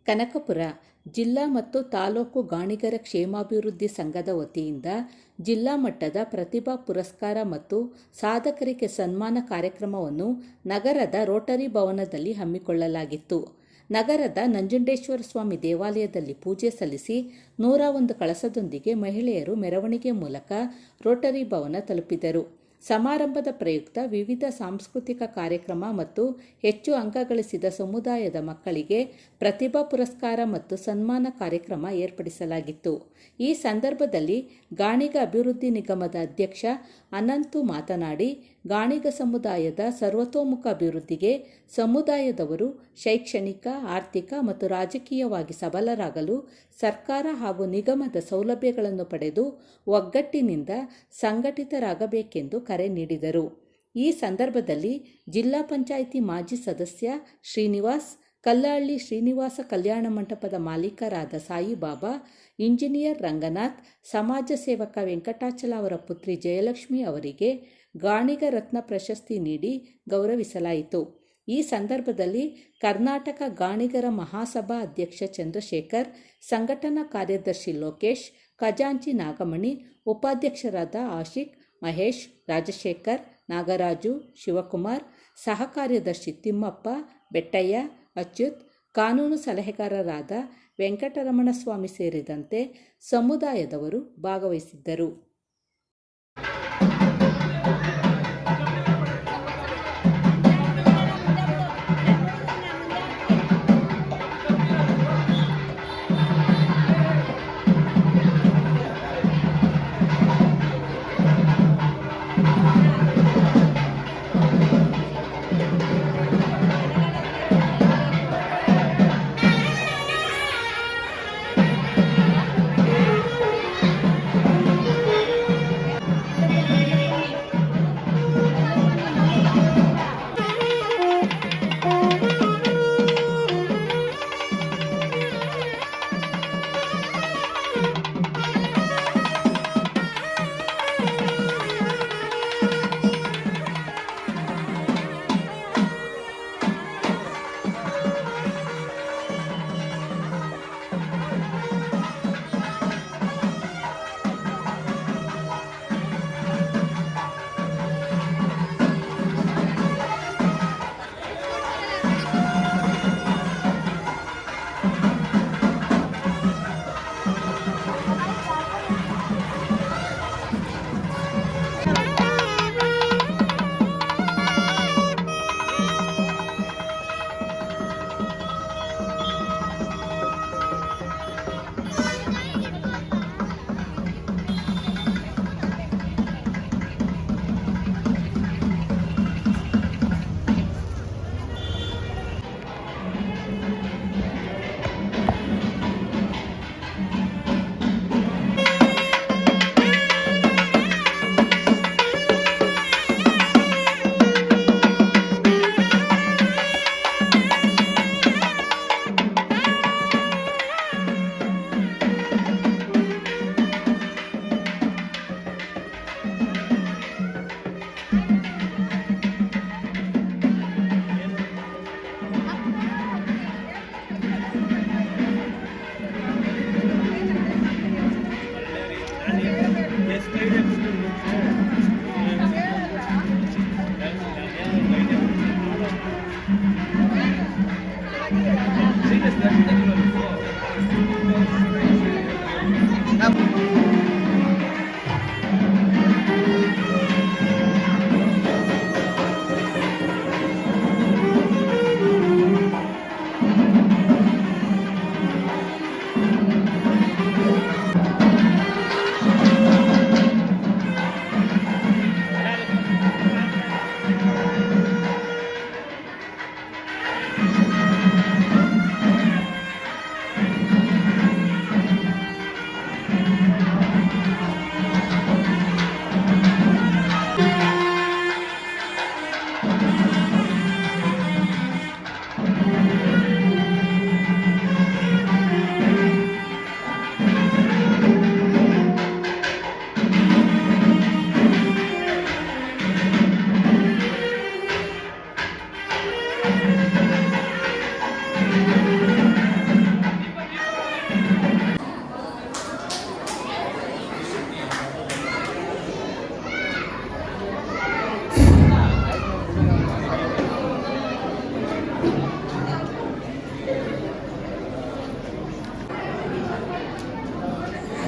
ಕನಕಪುರ ಜಿಲ್ಲಾ ಮತ್ತು ತಾಲೂಕು ಗಾಣಿಗರ ಕ್ಷೇಮಾಭಿವೃದ್ಧಿ ಸಂಘದ ವತಿಯಿಂದ ಜಿಲ್ಲಾ ಮಟ್ಟದ ಪ್ರತಿಭಾ ಪುರಸ್ಕಾರ ಮತ್ತು ಸಾಧಕರಿಗೆ ಸನ್ಮಾನ ಕಾರ್ಯಕ್ರಮವನ್ನು ನಗರದ ರೋಟರಿ ಭವನದಲ್ಲಿ ಹಮ್ಮಿಕೊಳ್ಳಲಾಗಿತ್ತು. ನಗರದ ನಂಜುಂಡೇಶ್ವರ ಸ್ವಾಮಿ ದೇವಾಲಯದಲ್ಲಿ ಪೂಜೆ ಸಲ್ಲಿಸಿ 101 ಕಳಸದೊಂದಿಗೆ ಮಹಿಳೆಯರು ಮೆರವಣಿಗೆ ಮೂಲಕ ರೋಟರಿ ಭವನ ತಲುಪಿದರು. ಸಮಾರಂಭದ ಪ್ರಯುಕ್ತ ವಿವಿಧ ಸಾಂಸ್ಕೃತಿಕ ಕಾರ್ಯಕ್ರಮ ಮತ್ತು ಹೆಚ್ಚು ಅಂಕ ಗಳಿಸಿದ ಸಮುದಾಯದ ಮಕ್ಕಳಿಗೆ ಪ್ರತಿಭಾ ಪುರಸ್ಕಾರ ಮತ್ತು ಸನ್ಮಾನ ಕಾರ್ಯಕ್ರಮ ಏರ್ಪಡಿಸಲಾಗಿತ್ತು. ಈ ಸಂದರ್ಭದಲ್ಲಿ ಗಾಣಿಗ ಅಭಿವೃದ್ಧಿ ನಿಗಮದ ಅಧ್ಯಕ್ಷ ಅನಂತು ಮಾತನಾಡಿ, ಗಾಣಿಗ ಸಮುದಾಯದ ಸರ್ವತೋಮುಖ ಅಭಿವೃದ್ಧಿಗೆ ಸಮುದಾಯದವರು ಶೈಕ್ಷಣಿಕ, ಆರ್ಥಿಕ ಮತ್ತು ರಾಜಕೀಯವಾಗಿ ಸಬಲರಾಗಲು ಸರ್ಕಾರ ಹಾಗೂ ನಿಗಮದ ಸೌಲಭ್ಯಗಳನ್ನು ಪಡೆದು ಒಗ್ಗಟ್ಟಿನಿಂದ ಸಂಘಟಿತರಾಗಬೇಕೆಂದು ಕರೆ ನೀಡಿದರು. ಈ ಸಂದರ್ಭದಲ್ಲಿ ಜಿಲ್ಲಾ ಪಂಚಾಯಿತಿ ಮಾಜಿ ಸದಸ್ಯ ಶ್ರೀನಿವಾಸ್, ಕಲ್ಲಹಳ್ಳಿ ಶ್ರೀನಿವಾಸ ಕಲ್ಯಾಣ ಮಂಟಪದ ಮಾಲೀಕರಾದ ಸಾಯಿಬಾಬಾ, ಇಂಜಿನಿಯರ್ ರಂಗನಾಥ್, ಸಮಾಜ ಸೇವಕ ವೆಂಕಟಾಚಲ ಅವರ ಪುತ್ರಿ ಜಯಲಕ್ಷ್ಮಿ ಅವರಿಗೆ ಗಾಣಿಗ ರತ್ನ ಪ್ರಶಸ್ತಿ ನೀಡಿ ಗೌರವಿಸಲಾಯಿತು. ಈ ಸಂದರ್ಭದಲ್ಲಿ ಕರ್ನಾಟಕ ಗಾಣಿಗರ ಮಹಾಸಭಾ ಅಧ್ಯಕ್ಷ ಚಂದ್ರಶೇಖರ್, ಸಂಘಟನಾ ಕಾರ್ಯದರ್ಶಿ ಲೋಕೇಶ್, ಖಜಾಂಚಿ ನಾಗಮಣಿ, ಉಪಾಧ್ಯಕ್ಷರಾದ ಆಶಿಕ್, ಮಹೇಶ್, ರಾಜಶೇಖರ್, ನಾಗರಾಜು, ಶಿವಕುಮಾರ್, ಸಹ ಕಾರ್ಯದರ್ಶಿ ತಿಮ್ಮಪ್ಪ, ಬೆಟ್ಟಯ್ಯ, ಅಚ್ಯುತ್, ಕಾನೂನು ಸಲಹೆಗಾರರಾದ ವೆಂಕಟರಮಣ ಸ್ವಾಮಿ ಸೇರಿದಂತೆ ಸಮುದಾಯದವರು ಭಾಗವಹಿಸಿದ್ದರು.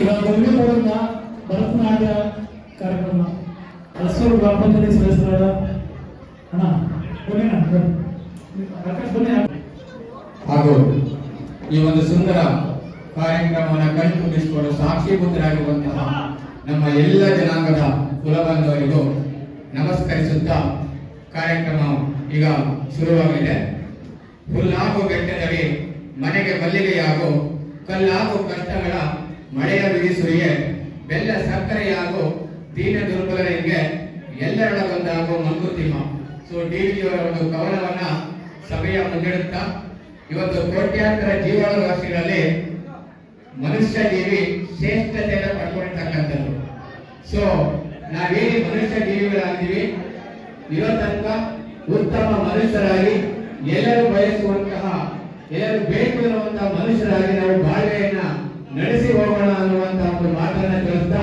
ಈಗ ಬೆಂಗಳೂರಿನ ಭರತನಾಟ್ಯ ಕಾರ್ಯಕ್ರಮ ಹಸೂರು ಗ್ರಾಮ ಪಂಚಾಯತಿ ಸದಸ್ಯರಾದ ಅಣ್ಣ ಬನ್ನಿ ಹಾಗೂ ಈ ಒಂದು ಸುಂದರ ಕಾರ್ಯಕ್ರಮವನ್ನು ಕಣ್ತುಂಬಿಸಿಕೊಂಡು ಸಾಕ್ಷೀಭೂತರಾಗಿರುವಂತಹ ನಮ್ಮ ಎಲ್ಲ ಜನಾಂಗದ ಕುಲಬಂಧುವರಿಗೂ ನಮಸ್ಕರಿಸುತ್ತಾ ಕಾರ್ಯಕ್ರಮ ಈಗ ಶುರುವಾಗಲಿದೆ. ಹುಲ್ಲಾಗು ಬೆಟ್ಟದಲ್ಲಿ ಮನೆಗೆ ಮಲ್ಲಿಗೆಯಾಗು, ಕಲ್ಲಾಗು ಕಷ್ಟಗಳ ಮಳೆಯ ಬಿಡಿಸುವಿಗೆ, ಬೆಲ್ಲ ಸಕ್ಕರೆಯಾಗು ದೀನ ದುರ್ಬಲರಿಗೆ, ಎಲ್ಲರೊಳಗೊಂದಾಗು ಮಂಕುತಿಮ್ಮ. ಸೊ ಡಿವಿಯವರ ಒಂದು ಕವನವನ್ನ ಸಭೆಯ ಮುಂದಿಡುತ್ತಾ ಇವತ್ತು ಕೋಟ್ಯಾಂತರ ಜೀವರಾಶಿಗಳಲ್ಲಿ ಮನುಷ್ಯ ಜೀವಿ ಶ್ರೇಷ್ಠತೆಯನ್ನು ಪಡ್ಕೊಂಡಿರ್ತಕ್ಕಂಥದ್ದು. ಸೊ ನಾವೇನು ಮನುಷ್ಯ ಜೀವಿಗಳಾಗಿದ್ದೀವಿ, ಇವತ್ತಂತ ಉತ್ತಮ ಮನುಷ್ಯರಾಗಿ ಎಲ್ಲರೂ ಬಯಸುವಂತಹ, ಎಲ್ಲರೂ ಬೇಕು ಎನ್ನುವಂತಹ ಮನುಷ್ಯರಾಗಿ ನಾವು ಬಾಳ್ವೆಯನ್ನ ನಡೆಸಿ ಹೋಗೋಣ ಅನ್ನುವಂತಹ ಒಂದು ಮಾತನ್ನ ತಿಳಿಸ್ತಾ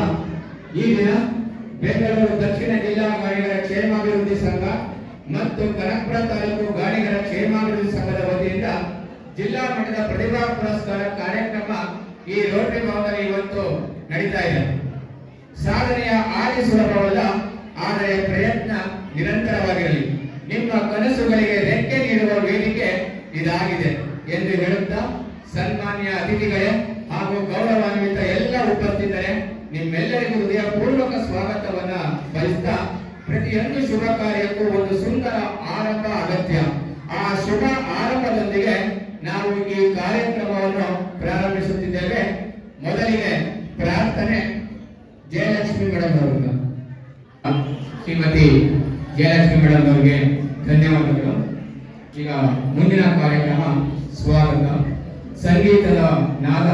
ಈ ದಿನ ಬೆಂಗಳೂರು ದಕ್ಷಿಣ ಜಿಲ್ಲಾ ಗಾಣಿಗರ ಕ್ಷೇಮಾಭಿವೃದ್ಧಿ ಸಂಘ ಮತ್ತು ಕನಕಪುರ ತಾಲೂಕು ಗಾಣಿಗರ ಕ್ಷೇಮಾಭಿವೃದ್ಧಿ ಸಂಘದ ವತಿಯಿಂದ ಜಿಲ್ಲಾ ಮಟ್ಟದ ಪ್ರತಿಭಾ ಪುರಸ್ಕಾರ ಕಾರ್ಯಕ್ರಮ ಈ ರೋಟರಿ ಭವನದಲ್ಲಿ ಇವತ್ತು ನಡೀತಾ ಇದೆ. ಸಾಧನೆಯ ಆದಿ ಸುಲಭವಲ್ಲ, ಆದರೆ ಪ್ರಯತ್ನ ನಿರಂತರವಾಗಿರಲಿ. ನಿಮ್ಮ ಕನಸುಗಳಿಗೆ ರೆಕ್ಕೆ ನೀಡುವ ವೇದಿಕೆ ಇದಾಗಿದೆ ಎಂದು ಹೇಳುತ್ತಾ ಸನ್ಮಾನ್ಯ ಅತಿಥಿಗಳೇ ಹಾಗೂ ಗೌರವಾನ್ವಿತ ಎಲ್ಲ ಉಪಸ್ಥಿತರೇ, ನಿಮ್ಮೆಲ್ಲರಿಗೂ ಹೃದಯಪೂರ್ವಕ ಸ್ವಾಗತವನ್ನ ಬಯಸ್ತಾ ಪ್ರತಿಯೊಂದು ಶುಭ ಕಾರ್ಯಕ್ಕೂ ಒಂದು ಸುಂದರ ಆರಂಭ ಅಗತ್ಯ. ಆ ಶುಭ ಆರಂಭದೊಂದಿಗೆ ನಾವು ಈ ಕಾರ್ಯಕ್ರಮವನ್ನು ಪ್ರಾರಂಭಿಸುತ್ತಿದ್ದೇವೆ. ಮೊದಲಿಗೆ ಪ್ರಾರ್ಥನೆ ಜಯಲಕ್ಷ್ಮಿ ಮೇಡಮ್ ಅವರಿಂದ. ಶ್ರೀಮತಿ ಜಯಲಕ್ಷ್ಮಿ ಮೇಡಮ್ ಅವರಿಗೆ ಧನ್ಯವಾದಗಳು. ಈಗ ಮುಂದಿನ ಕಾರ್ಯಕ್ರಮ ಸ್ವಾಗತ. ಸಂಗೀತದ ನಾದ,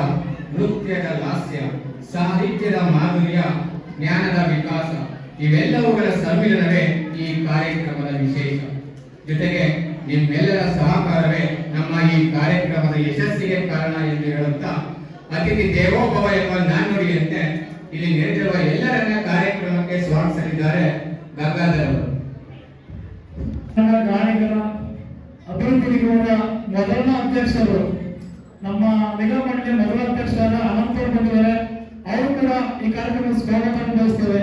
ನೃತ್ಯದ ಲಾಸ್ಯ, ಸಾಹಿತ್ಯದ ಮಾಧುರ್ಯ, ಜ್ಞಾನದ ವಿಕಾಸ ಇವೆಲ್ಲವುಗಳ ಸಮ್ಮಿಲನವೇ ಈ ಕಾರ್ಯಕ್ರಮದ ವಿಶೇಷ. ಜೊತೆಗೆ ನಿಮ್ಮೆಲ್ಲರ ಸಹಕಾರವೇ ನಮ್ಮ ಈ ಕಾರ್ಯಕ್ರಮದ ಯಶಸ್ಸಿಗೆ ಕಾರಣ ಎಂದು ಹೇಳುತ್ತಾ ಅತಿಥಿ ದೇವೋಭವ ಎಂಬ ನಾಣ್ಣುಡಿಯಂತೆ ಇಲ್ಲಿ ನೆರೆದಿರುವ ಎಲ್ಲರನ್ನ ಕಾರ್ಯಕ್ರಮಕ್ಕೆ ಸ್ವಾಗತಿಸಲಿದ್ದಾರೆ ಗಂಗಾಧರ್ ಅವರು. ಗಾಣಿಗರ ಅಭಿವೃದ್ಧಿ ನಿಗಮದ ಮೊದಲ ಅಧ್ಯಕ್ಷರು, ನಮ್ಮ ನಿಗಮ ಮಂಡಳಿಯ ಮೊದಲ ಅಧ್ಯಕ್ಷರಾದ ಅನಂತರು ಬಂದಿದ್ದಾರೆ. ಅವರು ಕೂಡ ಈ ಕಾರ್ಯಕ್ರಮದ ಸ್ವಾಗತವನ್ನು ಬಯಸ್ತೇವೆ.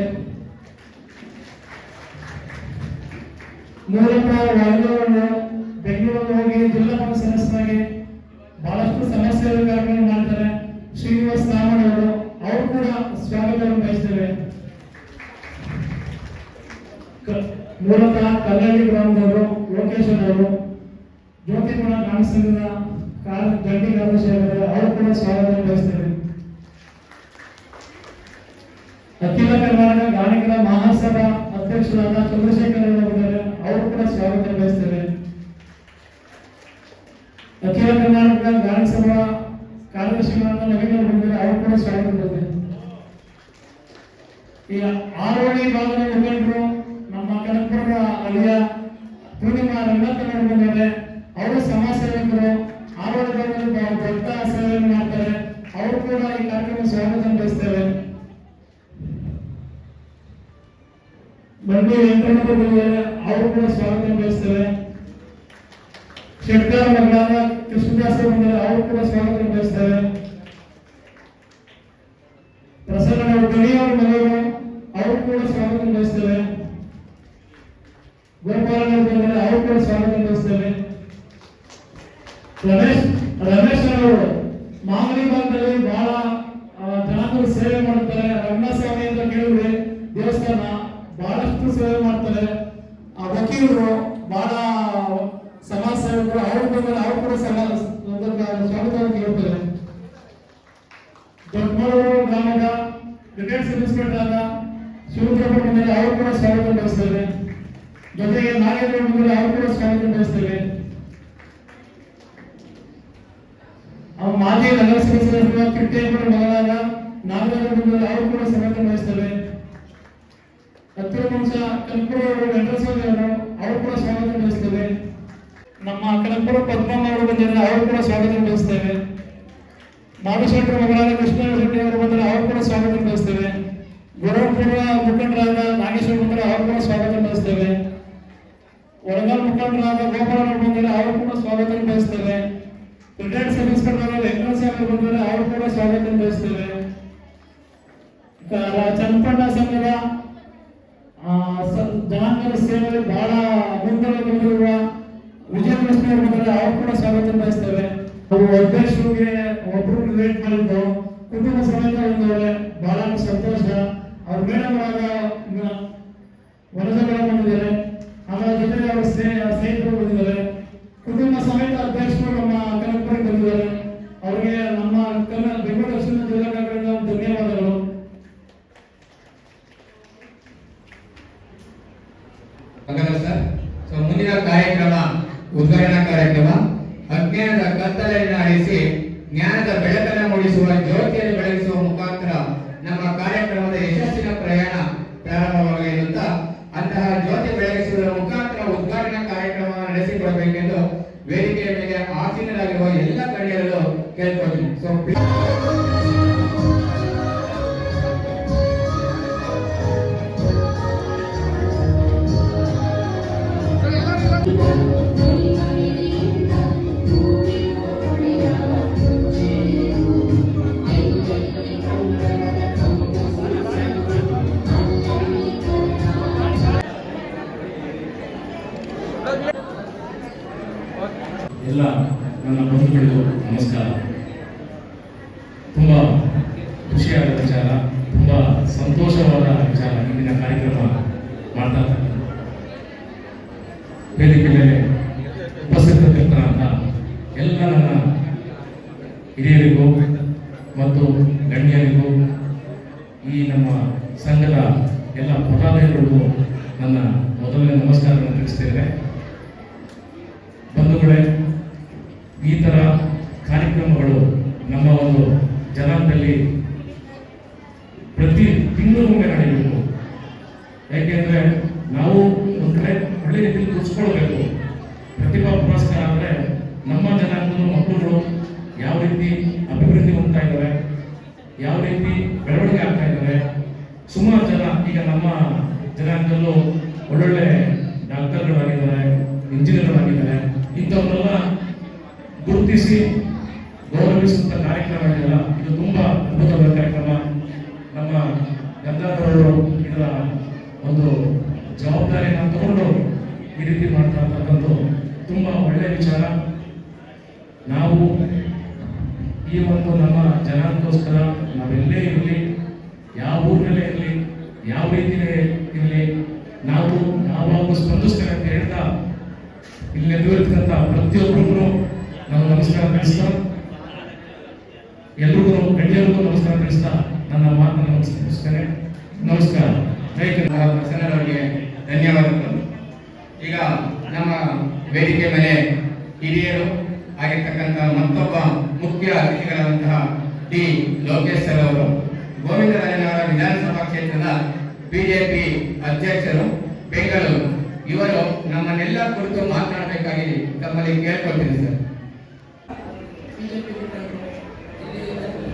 ಮೂಲತಃ ವರ್ಗವನ್ನು ಬೆಂಗಳೂರಿಗೆ ಹೋಗಿ ಜಿಲ್ಲಾ ಪಂಚಾಯತ್ ಸದಸ್ಯರಾಗಿ ಬಹಳಷ್ಟು ಸಮಸ್ಯೆಗಳ ಕಾರ್ಯಕ್ರಮ ಮಾಡ್ತಾರೆ ಶ್ರೀನಿವಾಸ್ ರಾಮಣ್ಣ ಅವರು ಕೂಡ ಸ್ವಾಗತವನ್ನು ಬಯಸ್ತೇವೆ. ಮೂಲತಃ ಕಲ್ಲಳ್ಳಿ ಗ್ರಾಮದವರು ಲೋಕೇಶನ್ ಅವರು, ಜ್ಯೋತಿಪುರ ಗ್ರಾಮ ಸಂಘದ ಜಂಟಿ ಕಾರ್ಯದರ್ಶಿಯಾಗಿದ್ದಾರೆ, ಅವರು ಕೂಡ ಸ್ವಾಗತವನ್ನು ಬಯಸ್ತೇವೆ. ಅಖಿಲ ಕರ್ನಾಟಕ ಗಾಣಿಗರ ಮಹಾಸಭಾ ಅಧ್ಯಕ್ಷರಾದ ಚಂದ್ರಶೇಖರ್ ಅವರಿದ್ದಾರೆ, ಅವರು ಕೂಡ ಸ್ವಾಗತ ಬಯಸ್ತೇವೆ. ಅಖಿಲ ಕರ್ನಾಟಕ ಗಾಣಿಗ ಸಭಾ ಕಾರ್ಯದರ್ಶಿಗಳಾದ ನವೀನ್ ಅವರು, ಅವರು ಕೂಡ ಸ್ವಾಗತ ಬಯಸ್ತೇವೆ. ಈ ಆರೋಳಿ ಭಾಗದ ಮುಖಂಡರು ನಮ್ಮ ಕನಕಪುರದ ಅಲ್ಲಿಯ ಪೂರ್ಣಿಮಾ ರಂಗನಾಥ್ ಬಂದಿದ್ದಾರೆ, ಅವರು ಸಮಾಜ ಸೇವಕರು, ಆರೋಳಿ ಭಾಗದಲ್ಲಿ ದೊಡ್ಡ ಸೇವೆಯನ್ನು ಮಾಡ್ತಾರೆ, ಅವರು ಕೂಡ ಈ ಕಾರ್ಯಕ್ರಮ ಸ್ವಾಗತ ಬಯಸ್ತೇವೆ. ಬಂಡಿ ವೆಂಕಟಪ್ಪ ಬಂದಿದ್ದಾರೆ, ಅವರು ಕೂಡ ಸ್ವಾಗತ ಬಯಸ್ತೇವೆ. ಶೆಟ್ಟರ ಮಗಳಾದ ಕೃಷ್ಣದಾಸ ಬಂದಿದ್ದಾರೆ, ಅವರು ಕೂಡ ಸ್ವಾಗತ ಬಯಸ್ತೇವೆ. ಪ್ರಸನ್ನ ಗಣಿಯವರ ಮಗಳು, ಅವರು ಕೂಡ ಸ್ವಾಗತ ಬಯಸ್ತೇವೆ. ಗೋಪಾಲನವರು ಬಂದಿದ್ದಾರೆ, ಅವರು ಕೂಡ ಸ್ವಾಗತ ಬಯಸ್ತೇವೆ. ರಮೇಶ್ ಅವರು ಮಾಮೂಲಿ ಭಾಗದಲ್ಲಿ ಬಹಳ ಜನಾಂಗದ ಸೇವೆ ಮಾಡುತ್ತಾರೆ. ರಂಗಸ್ವಾಮಿ ಅಂತ ಕೇಳಿದ್ರೆ ದೇವಸ್ಥಾನ ಬಹಳಷ್ಟು ಸೇವೆ ಮಾಡ್ತಾರೆ. ಆ ವಕೀಲರು ಬಹಳ ಸಮಾಜ ಸೇವಕರು, ಅವರು ಬಂದರೆ ಅವರು ಕೂಡ ಸ್ವಾಗತವನ್ನು ಕೇಳುತ್ತಾರೆ. ದೊಡ್ಡಮೂರು ಗ್ರಾಮದ ರಿಟೈರ್ಡ್ ಸಬ್ ಇನ್ಸ್ಪೆಕ್ಟರ್ ಆದ ಶಿವರುದ್ರಪ್ಪ ಬಂದರೆ ಅವರು ಕೂಡ ಸ್ವಾಗತ ಬಯಸ್ತೇವೆ. ಜೊತೆಗೆ ನಾಗೇಂದ್ರ ಬಂದರೆ ಅವರು ಕೂಡ ಸ್ವಾಗತ ಬಯಸ್ತೇವೆ. ಮಾಜಿ ನಗರ ಸದಸ್ಯರ ಕಿಟ್ಟೇಪುರ ಮಗಳಾದ ನಾಗರಾಜ ಬಂದರೆ ಅವರು ಕೂಡ ಸ್ವಾಗತ ಬಯಸ್ತೇವೆ. ಹತ್ತಿರ ನಿಮಿಷ ಕನಕಪುರ ವೆಂಕಟಸ್ವಾಮಿ ಅವರು ಕೂಡ ಸ್ವಾಗತ ಬಯಸ್ತೇವೆ. ನಮ್ಮ ಕನಕಪುರ ಪದ್ಮಮ್ಮ ಅವರು ಬಂದಿದ್ದಾರೆ, ಅವರು ಕೂಡ ಸ್ವಾಗತ ಬಯಸ್ತೇವೆ. ಮಾಧುಶೆಟ್ಟರ ಮಗಳಾದ ಕೃಷ್ಣ ಶೆಟ್ಟಿ ಅವರು ಬಂದರೆ ಅವರು ಕೂಡ ಸ್ವಾಗತ ಬಯಸ್ತೇವೆ. ಗುರುಪುರ ಮುಖಂಡರಾದ ನಾಗೇಶ್ವರ ಬಂದರೆ ಅವರು ಕೂಡ ಸ್ವಾಗತ ಬಯಸ್ತೇವೆ. ಒಳಗಾಲ ಮುಖಂಡರಾದ ಗೋಪಾಲ ಬಂದರೆ ಅವರು ಕೂಡ ಸ್ವಾಗತ ಬಯಸ್ತೇವೆ. ರಿಟೈರ್ಡ್ ಸಬ್ ಇನ್ಸ್ಪೆಕ್ಟರ್ ವೆಂಕಟಸ್ವಾಮಿ ಬಂದರೆ ಅವರು ಕೂಡ ಸ್ವಾಗತ ಬಯಸ್ತೇವೆ. ಚನ್ನಪಟ್ಟಣ ಸಂಘದ ಜನಾಂಗದ ಸೇವೆಯಲ್ಲಿ ಬಹಳ ಮುಂದೆ ಬಂದಿರುವ ವಿಜಯಕೃಷ್ಣ ಅವರು ಅವ್ರು ಕೂಡ ಸ್ವಾಗತ ಬಯಸ್ತೇವೆ. ಅಧ್ಯಕ್ಷರಿಗೆ ಒಬ್ರು ವೇಟ್ ಮಾಡಿದ್ದು ಕುಟುಂಬ ಸಮೇತ ಬಂದವರೆ, ಬಹಳ ಸಂತೋಷ. ಅವ್ರ ಮೇಡಮ್ಗಳಾದ ವನಜ ಮೇಡಮ್ ಬಂದಿದ್ದಾರೆ, ಆಮೇಲೆ ಜೊತೆಗೆ ಅವರ ಸ್ನೇಹಿತರು ಬಂದಿದ್ದಾರೆ. ಕುಟುಂಬ ಸಮೇತ ಅಧ್ಯಕ್ಷರು ನಮ್ಮ ಕನಕಪುರಕ್ಕೆ ಬಂದಿದ್ದಾರೆ. ಅವರಿಗೆ ನಮ್ಮ ಬೆಂಗಳೂರು ದಕ್ಷಿಣ ಜಿಲ್ಲಾ ಘಟಕದಿಂದ ಧನ್ಯವಾದಗಳು. ಸರ್, ಸೊ ಮುಂದಿನ ಕಾರ್ಯಕ್ರಮ ಉದ್ಘಾಟನಾ ಕಾರ್ಯಕ್ರಮ. ಅಜ್ಞಾನದ ಕತ್ತಲೆಯನ್ನು ಅಳಿಸಿ ಜ್ಞಾನದ ಬೆಳಕನ್ನು ಮೂಡಿಸುವ ಜ್ಯೋತಿಯನ್ನು ಬೆಳಗಿಸುವ ಮುಖಾಂತರ ನಮ್ಮ ಕಾರ್ಯಕ್ರಮದ ಯಶಸ್ಸಿನ ಪ್ರಯಾಣ ಪ್ರಾರಂಭವಾಗಲಿರುತ್ತಾ ಅಂತಹ ಜ್ಯೋತಿ ಬೆಳಗಿಸುವುದರ ಮುಖಾಂತರ ಉದ್ಘಾಟನಾ ಕಾರ್ಯಕ್ರಮವನ್ನು ನಡೆಸಿಕೊಡಬೇಕೆಂದು ವೇದಿಕೆಯ ಮೇಲೆ ಆಸೀನರಾಗಿರುವ ಎಲ್ಲ ಗಣ್ಯರನ್ನು ಕೇಳ್ಕೊಳ್ತೀನಿ. ಸೊ ಎಲ್ಲ ನನ್ನ ಬಂಧುಗಳಿಗೂ ನಮಸ್ಕಾರ. ತುಂಬ ಖುಷಿಯಾದ ವಿಚಾರ, ತುಂಬ ಸಂತೋಷವಾದ ವಿಚಾರ. ಇಂದಿನ ಕಾರ್ಯಕ್ರಮ ಮಾಡ್ತಾ ವೇದಿಕೆ ಮೇಲೆ ಉಪಸ್ಥಿತರಿರ್ತಕ್ಕಂಥ ಎಲ್ಲ ನನ್ನ ಹಿರಿಯರಿಗೂ ಮತ್ತು ಗಣ್ಯರಿಗೂ, ಈ ನಮ್ಮ ಸಂಘದ ಎಲ್ಲ ಪದಾಧಿಕಾರಿಗಳಿಗೂ ನನ್ನ ಮೊದಲನೇ ನಮಸ್ಕಾರವನ್ನು ತಿಳಿಸ್ತೇವೆ. ಬಂಧುಗಳೇ, ಈ ಥರ ಕಾರ್ಯಕ್ರಮಗಳು ನಮ್ಮ ಒಂದು ಜನಾಂಗದಲ್ಲಿ ಪ್ರತಿ ತಿಂಗಳಿಗೊಮ್ಮೆ ನಡೆಯಬೇಕು. ಯಾಕೆಂದರೆ ನಾವು ಒಂದು ಕಡೆ ಒಳ್ಳೆ ರೀತಿಯಲ್ಲಿ ಕೂರಿಸ್ಕೊಳ್ಬೇಕು. ಪ್ರತಿಭಾ ಪುರಸ್ಕಾರ ಅಂದರೆ ನಮ್ಮ ಜನಾಂಗದ ಮಕ್ಕಳುಗಳು ಯಾವ ರೀತಿ ಅಭಿವೃದ್ಧಿ ಹೊಂದ್ತಾ ಇದ್ದಾರೆ, ಯಾವ ರೀತಿ ಬೆಳವಣಿಗೆ ಆಗ್ತಾ ಇದ್ದಾರೆ. ಸುಮಾರು ಜನ ಈಗ ನಮ್ಮ ಜನಾಂಗದಲ್ಲೂ ಒಳ್ಳೊಳ್ಳೆ ಡಾಕ್ಟರ್ಗಳಾಗಿದ್ದಾರೆ, ಇಂಜಿನಿಯರ್ಗಳಾಗಿದ್ದಾರೆ. ಇಂಥವನ್ನೆಲ್ಲ ಗುರುತಿಸಿ ಗೌರವಿಸುವಂಥ ಕಾರ್ಯಕ್ರಮ ಇದೆಯಲ್ಲ, ಇದು ತುಂಬ ಅದ್ಭುತವಾದ ಕಾರ್ಯಕ್ರಮ. ನಮ್ಮ ಗಂಗಾಧರವರು ಇದರ ಒಂದು ಜವಾಬ್ದಾರಿಯನ್ನು ತಗೊಂಡು ಈ ರೀತಿ ಮಾಡ್ತಾ ಇರ್ತಕ್ಕಂಥದ್ದು ತುಂಬ ಒಳ್ಳೆಯ ವಿಚಾರ. ನಾವು ಈ ಒಂದು ನಮ್ಮ ಜನಾಂಗಕ್ಕೋಸ್ಕರ ನಾವೆಲ್ಲೇ ಇರಲಿ, ಯಾವ ಊರಿನಲ್ಲೇ ಇರಲಿ, ಯಾವ ರೀತಿಯೇ ಇರಲಿ, ನಾವು ಯಾವಾಗ ಸ್ಪಂದಿಸ್ತೇವೆ ಅಂತ ಹೇಳ್ತಾ ಇಲ್ಲಿ ನೆರವೇರ್ತಕ್ಕಂಥ ಪ್ರತಿಯೊಬ್ಬರಿಗೂ ನಾವು ನಮಸ್ಕಾರ ತಿಳಿಸ್ತಾ, ಎಲ್ರಿಗೂ ಗಣ್ಯರಿಗೂ ನಮಸ್ಕಾರ ತಿಳಿಸ್ತಾ ನನ್ನ ಮಾತನ್ನು ಮುಗಿಸ್ತೇನೆ. ನಮಸ್ಕಾರ. ಪ್ರಸನ್ನರವರಿಗೆ ಧನ್ಯವಾದಗಳು. ಈಗ ನಮ್ಮ ವೇದಿಕೆ ಮೇಲೆ ಹಿರಿಯರು ಆಗಿರ್ತಕ್ಕಂಥ ಮತ್ತೊಬ್ಬ ಮುಖ್ಯ ಅತಿಥಿಗಳಾದಂತಹ ಡಿ ಲೋಕೇಶ್ ಸರ್ ಅವರು, ಗೋವಿಂದರಾಜನಗರ ವಿಧಾನಸಭಾ ಕ್ಷೇತ್ರದ ಬಿಜೆಪಿ ಅಧ್ಯಕ್ಷರು, ಬೆಂಗಳೂರು. ಇವರು ನಮ್ಮನ್ನೆಲ್ಲ ಕುರಿತು ಮಾತನಾಡಬೇಕಾಗಿ ತಮ್ಮಲ್ಲಿ ಕೇಳ್ಕೊಳ್ತೀನಿ ಸರ್.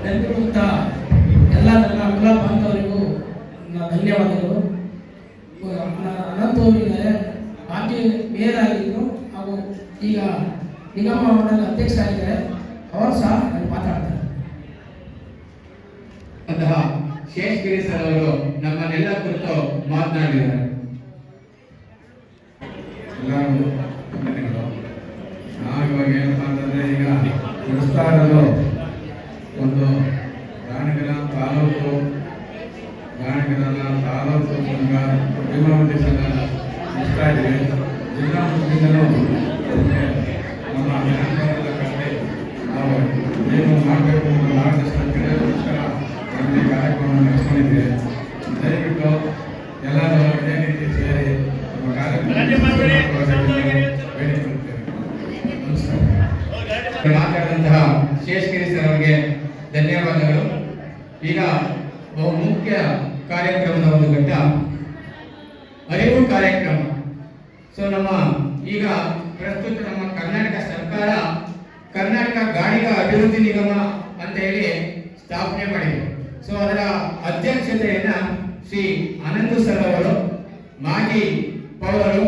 ನೆನಪಿರುವಂಥ ಎಲ್ಲ ನನ್ನ ಕುಲ ಬಾಂಧವರಿಗೂ ಧನ್ಯವಾದಗಳು. ಅನಂತವರಿದ್ದಾರೆ, ಪಾರ್ಟಿ ಮೇಯರ್ ಆಗಿದ್ರು ಹಾಗೂ ಈಗ ನಿಗಮ ಮಂಡಲ ಅಧ್ಯಕ್ಷರಾಗಿದ್ದಾರೆ. ಅವರು ಸಹ ಮಾತಾಡ್ತಾರೆ. ಅಂತಹ ಶೇಷಗಿರಿ ಸರ್ ಅವರು ನಮ್ಮನ್ನೆಲ್ಲ ಕುರಿತು ಮಾತನಾಡಿದ್ದಾರೆ. ಎಲ್ಲರಿಗೂ ಧನ್ಯವಾದಗಳು. ನಾವು ಇವಾಗ ಏನಪ್ಪಾ ಅಂತಂದ್ರೆ ಈಗ ನಡೆಸ್ತಾ ಇರೋದು ಒಂದು ಗಾಣಿಗರ ತಾಲೂಕು ಸಂಘ ಭೀಮಾವತಿ ಸಂಘ ನಡೆಸ್ತಾ ಇದ್ದೀವಿ. ಜಿಲ್ಲಾ ಮಟ್ಟದಿಂದಲೂ ನಮ್ಮ ಜನಾಂಗದ ಕಡೆ ನಾವು ಏನು ಮಾಡಬೇಕು ಅನ್ನೋ ಮಾರ್ಗದರ್ಶನ ಕೇಳೋದಕ್ಕೋಸ್ಕರ ನಮ್ಮ ಈ ಕಾರ್ಯಕ್ರಮವನ್ನು ನಡೆಸ್ಕೊಂಡಿದ್ದೀವಿ. ದಯವಿಟ್ಟು ಎಲ್ಲರೂ ಇದೇ ರೀತಿ ಸೇರಿ ನಮ್ಮ ಕಾರ್ಯಕ್ರಮ ಮಾತಾಡಿದಂತಹ ಶೇಷಗಿರಿ ಸರ್ ಅವರಿಗೆ ಧನ್ಯವಾದಗಳು. ಈಗ ಬಹು ಮುಖ್ಯ ಕಾರ್ಯಕ್ರಮದ ಒಂದು ಘಟ್ಟ ಅರಿವು ಕಾರ್ಯಕ್ರಮ. ಸೊ ನಮ್ಮ ಈಗ ಪ್ರಸ್ತುತ ನಮ್ಮ ಕರ್ನಾಟಕ ಸರ್ಕಾರ ಕರ್ನಾಟಕ ಗಾಣಿಗ ಅಭಿವೃದ್ಧಿ ನಿಗಮ ಅಂತ ಹೇಳಿ ಸ್ಥಾಪನೆ ಮಾಡಿದೆ. ಸೊ ಅದರ ಅಧ್ಯಕ್ಷತೆಯನ್ನ ಶ್ರೀ ಆನಂದ್ ಸರ್ ಅವರು, ಮಾಜಿ ಪೌರರು,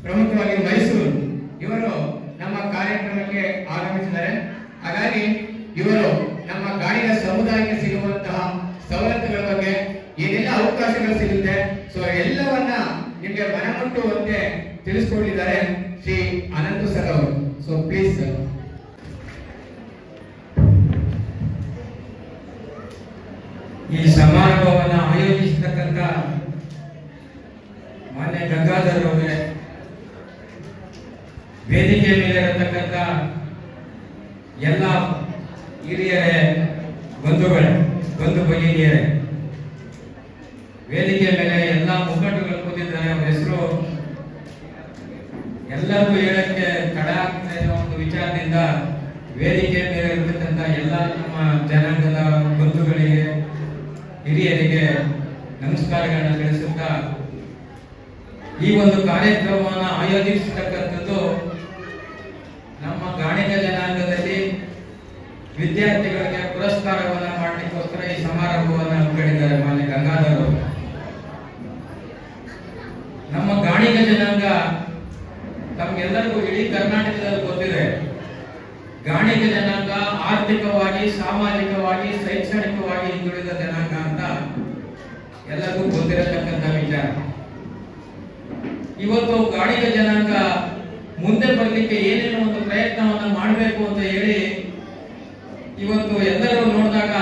ಪ್ರಮುಖವಾಗಿ ಮೈಸೂರು, ಇವರು ನಮ್ಮ ಕಾರ್ಯಕ್ರಮಕ್ಕೆ ಆಗಮಿಸಿದ್ದಾರೆ. ಹಾಗಾಗಿ ಇವರು ನಮ್ಮ ಗಾಣಿಗ ಸಮುದಾಯಕ್ಕೆ ಸಿಗುವಂತಹ ಸವಲತ್ತುಗಳ ಬಗ್ಗೆ ಅವಕಾಶಗಳು ಸಿಗುತ್ತೆ. ಸೊ ಎಲ್ಲವನ್ನ ನಿಮಗೆ ಮನಮುಟ್ಟುವಂತೆ ತಿಳಿಸ್ಕೊಟ್ಟಿದ್ದಾರೆ ಶ್ರೀ ಅನಂತ ಸರ್ ಅವರು. So please sir. ಈ ಸಮಾರಂಭವನ್ನು ಆಯೋಜಿಸತಕ್ಕಂಥ ಮಾನ್ಯ ಗಂಗಾಧರ್ ಅವರೇ, ವೇದಿಕೆ ಮೇಲೆ ಇರತಕ್ಕಂಥ ಎಲ್ಲ ಹಿರಿಯರೇ, ಬಂಧು ಭಗಿನಿಯರೇ, ವೇದಿಕೆ ಮೇಲೆ ಎಲ್ಲ ಮುಖಂಡರುಗಳು ಕೂತಿದ್ದಾರೆ. ಅವರ ಹೆಸರು ಎಲ್ಲರಿಗೂ ಹೇಳಕ್ಕೆ ತಡ ಆಗ್ತಾ ಇರೋ ಒಂದು ವಿಚಾರದಿಂದ ವೇದಿಕೆ ಮೇಲೆ ಇರತಕ್ಕಂಥ ಎಲ್ಲ ನಮ್ಮ ಜನಾಂಗದ ಬಂಧುಗಳಿಗೆ, ಹಿರಿಯರಿಗೆ ನಮಸ್ಕಾರಗಳನ್ನ ತಿಳಿಸುತ್ತಾ, ಈ ಒಂದು ಕಾರ್ಯಕ್ರಮವನ್ನು ಆಯೋಜಿಸತಕ್ಕಂಥದ್ದು ನಮ್ಮ ಗಾಣಿಗ ಜನಾಂಗದಲ್ಲಿ ವಿದ್ಯಾರ್ಥಿಗಳಿಗೆ ಪುರಸ್ಕಾರವನ್ನ ಮಾಡಲಿಕ್ಕೋಸ್ಕರ ಈ ಸಮಾರಂಭವನ್ನು ಹಮ್ಮಿಕೊಂಡಿದ್ದಾರೆ ಮಾನ್ಯ ಗಂಗಾಧರ್ ಅವರು. ನಮ್ಮ ಗಾಣಿಗ ಜನಾಂಗ ತಮ್ಗೆಲ್ಲರಿಗೂ ಇಡೀ ಕರ್ನಾಟಕದಲ್ಲಿ ಗೊತ್ತಿದೆ. ಗಾಣಿಗ ಜನಾಂಗ ಆರ್ಥಿಕವಾಗಿ, ಸಾಮಾಜಿಕವಾಗಿ, ಶೈಕ್ಷಣಿಕವಾಗಿ ಹಿಂದುಳಿದ ಜನಾಂಗ ಅಂತ ಎಲ್ಲರಿಗೂ ಗೊತ್ತಿರತಕ್ಕಂಥ ವಿಚಾರ. ಇವತ್ತು ಗಾಣಿಗ ಜನಾಂಗ ಮುಂದೆ ಬರಲಿಕ್ಕೆ ಏನೇನೋ ಒಂದು ಪ್ರಯತ್ನವನ್ನ ಮಾಡಬೇಕು ಅಂತ ಹೇಳಿ ಇವತ್ತು ಎಲ್ಲರೂ ನೋಡಿದಾಗ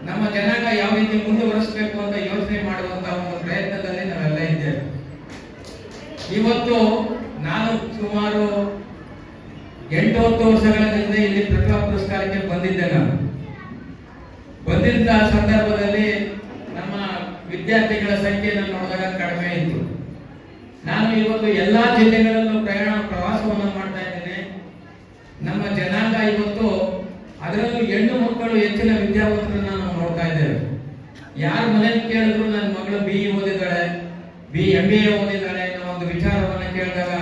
ನಮ್ಮ ಜನಾಂಗ ಯಾವ ರೀತಿ ಮುಂದುವರಿಸಬೇಕು ಅಂತ ಯೋಚನೆ ಮಾಡುವಂತಹ ಒಂದು ಪ್ರಯತ್ನದಲ್ಲಿ ನಾವೆಲ್ಲ ಇದ್ದೇವೆ. ಇವತ್ತು ನಾನು ಸುಮಾರು 8-10 ವರ್ಷಗಳಿಂದ ಇಲ್ಲಿ ಪ್ರತಿಭಾ ಪುರಸ್ಕಾರಕ್ಕೆ ಬಂದಿದ್ದೆ. ನಾನು ಬಂದಿದ್ದ ಸಂದರ್ಭದಲ್ಲಿ ನಮ್ಮ ವಿದ್ಯಾರ್ಥಿಗಳ ಸಂಖ್ಯೆ ನೋಡಿದಾಗ ಕಡಿಮೆ ಇತ್ತು. ನಾನು ಇವತ್ತು ಎಲ್ಲಾ ಜಿಲ್ಲೆಗಳಲ್ಲೂ ಪ್ರವಾಸವನ್ನು ಮಾಡ್ತಾ ಇದ್ದೇನೆ. ನಮ್ಮ ಜನಾಂಗ ಇವತ್ತು, ಅದರಲ್ಲೂ ಹೆಣ್ಣು ಮಕ್ಕಳು ಹೆಚ್ಚಿನ ವಿದ್ಯಾವಂತರನ್ನ ನಾವು ನೋಡ್ತಾ ಇದ್ದೇವೆ. ಯಾರ ಮನೇಲಿ ಕೇಳಿದ್ರು ನನ್ನ ಮಗಳು BE ಓದಿದ್ದಾಳೆ, MBA ಓದಿದ್ದಾಳೆ ಅನ್ನೋ ಒಂದು ವಿಚಾರವನ್ನ ಕೇಳಿದಾಗ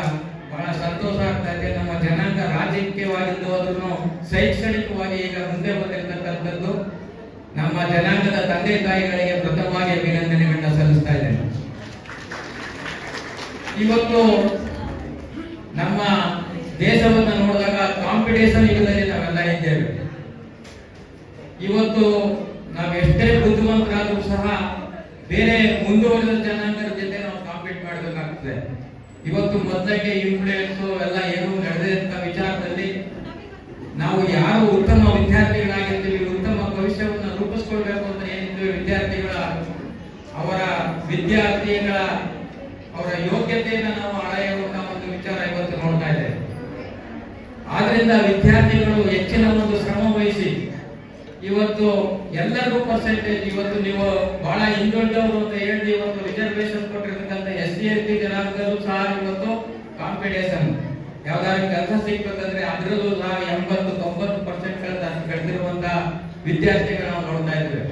ಬಹಳ ಸಂತೋಷ ಆಗ್ತಾ ಇದೆ. ನಮ್ಮ ಜನಾಂಗ ರಾಜಕೀಯವಾಗಿದ್ದು ಆದ್ರೂ ಶೈಕ್ಷಣಿಕವಾಗಿ ಈಗ ಮುಂದೆ ಬಂದಿರತಕ್ಕಂಥದ್ದು ನಮ್ಮ ಜನಾಂಗದ ತಂದೆ ತಾಯಿಗಳಿಗೆ ಪ್ರಥಮವಾಗಿ ಅಭಿನಂದನೆಗಳನ್ನ ಸಲ್ಲಿಸ್ತಾ ಇದ್ದೇನೆ. ಇವತ್ತು ನಮ್ಮ ದೇಶವನ್ನು ನೋಡಿದಾಗ ಕಾಂಪಿಟೇಷನ್ ಯುಗದಲ್ಲಿ ನಾವೆಲ್ಲ ಇದ್ದೇವೆ. ಇವತ್ತು ನಾವು ಎಷ್ಟೇ ಬುದ್ಧಿವಂತರಾದ್ರೂ ಸಹ ಬೇರೆ ಮುಂದುವರೆದ ಜನಾಂಗದ ಜೊತೆ ನಾವು ಕಾಂಪೀಟ್ ಮಾಡಬೇಕಾಗ್ತದೆ. ಇವತ್ತು ಮೊದಲಿಗೆ ಇನ್ಫ್ಲೂಯೆನ್ಸ್ ಎಲ್ಲ ಏನು ನಡೆದಂತ ವಿಚಾರದಲ್ಲಿ ನಾವು ಯಾರು ಉತ್ತಮ ವಿದ್ಯಾರ್ಥಿಗಳಾಗಿರ್ತೀವಿ, ಉತ್ತಮ ಭವಿಷ್ಯವನ್ನು ರೂಪಿಸ್ಕೊಳ್ಬೇಕು ಅಂತ ಏನಿದ್ದೀವಿ, ವಿದ್ಯಾರ್ಥಿಗಳ ಅವರ ಯೋಗ್ಯತೆಯನ್ನು ನಾವು ಅಳೆಯುವಂತಹ ಒಂದು ವಿಚಾರ ಇವತ್ತು ನೋಡ್ತಾ ಇದ್ದೇವೆ. ಆದ್ರಿಂದ ವಿದ್ಯಾರ್ಥಿಗಳು ಹೆಚ್ಚಿನ ಒಂದು ಶ್ರಮ ವಹಿಸಿ ಇವತ್ತು ಎಲ್ಲರಿಗೂ ಪರ್ಸೆಂಟೇಜ್, ಇವತ್ತು ನೀವು ಬಹಳ ಹಿಂದುಳಿದವರು ಅಂತ ಹೇಳಿ ಇವತ್ತು ರಿಸರ್ವೇಶನ್ ಕೊಟ್ಟಿರ್ತಕ್ಕಂಥ SC ST ಜನಾಂಗದಲ್ಲೂ ಸಹ ಇವತ್ತು ಕಾಂಪಿಟೇಷನ್ ಯಾವ್ದಾದ್ರು ಕೆಲಸ ಸಿಗ್ಬೇಕಂದ್ರೆ ಅದರಲ್ಲೂ ಸಹ 80-90% ಗಳಿಸಿರುವಂತಹ ವಿದ್ಯಾರ್ಥಿಗಳು ನಾವು ನೋಡ್ತಾ ಇದ್ದೇವೆ.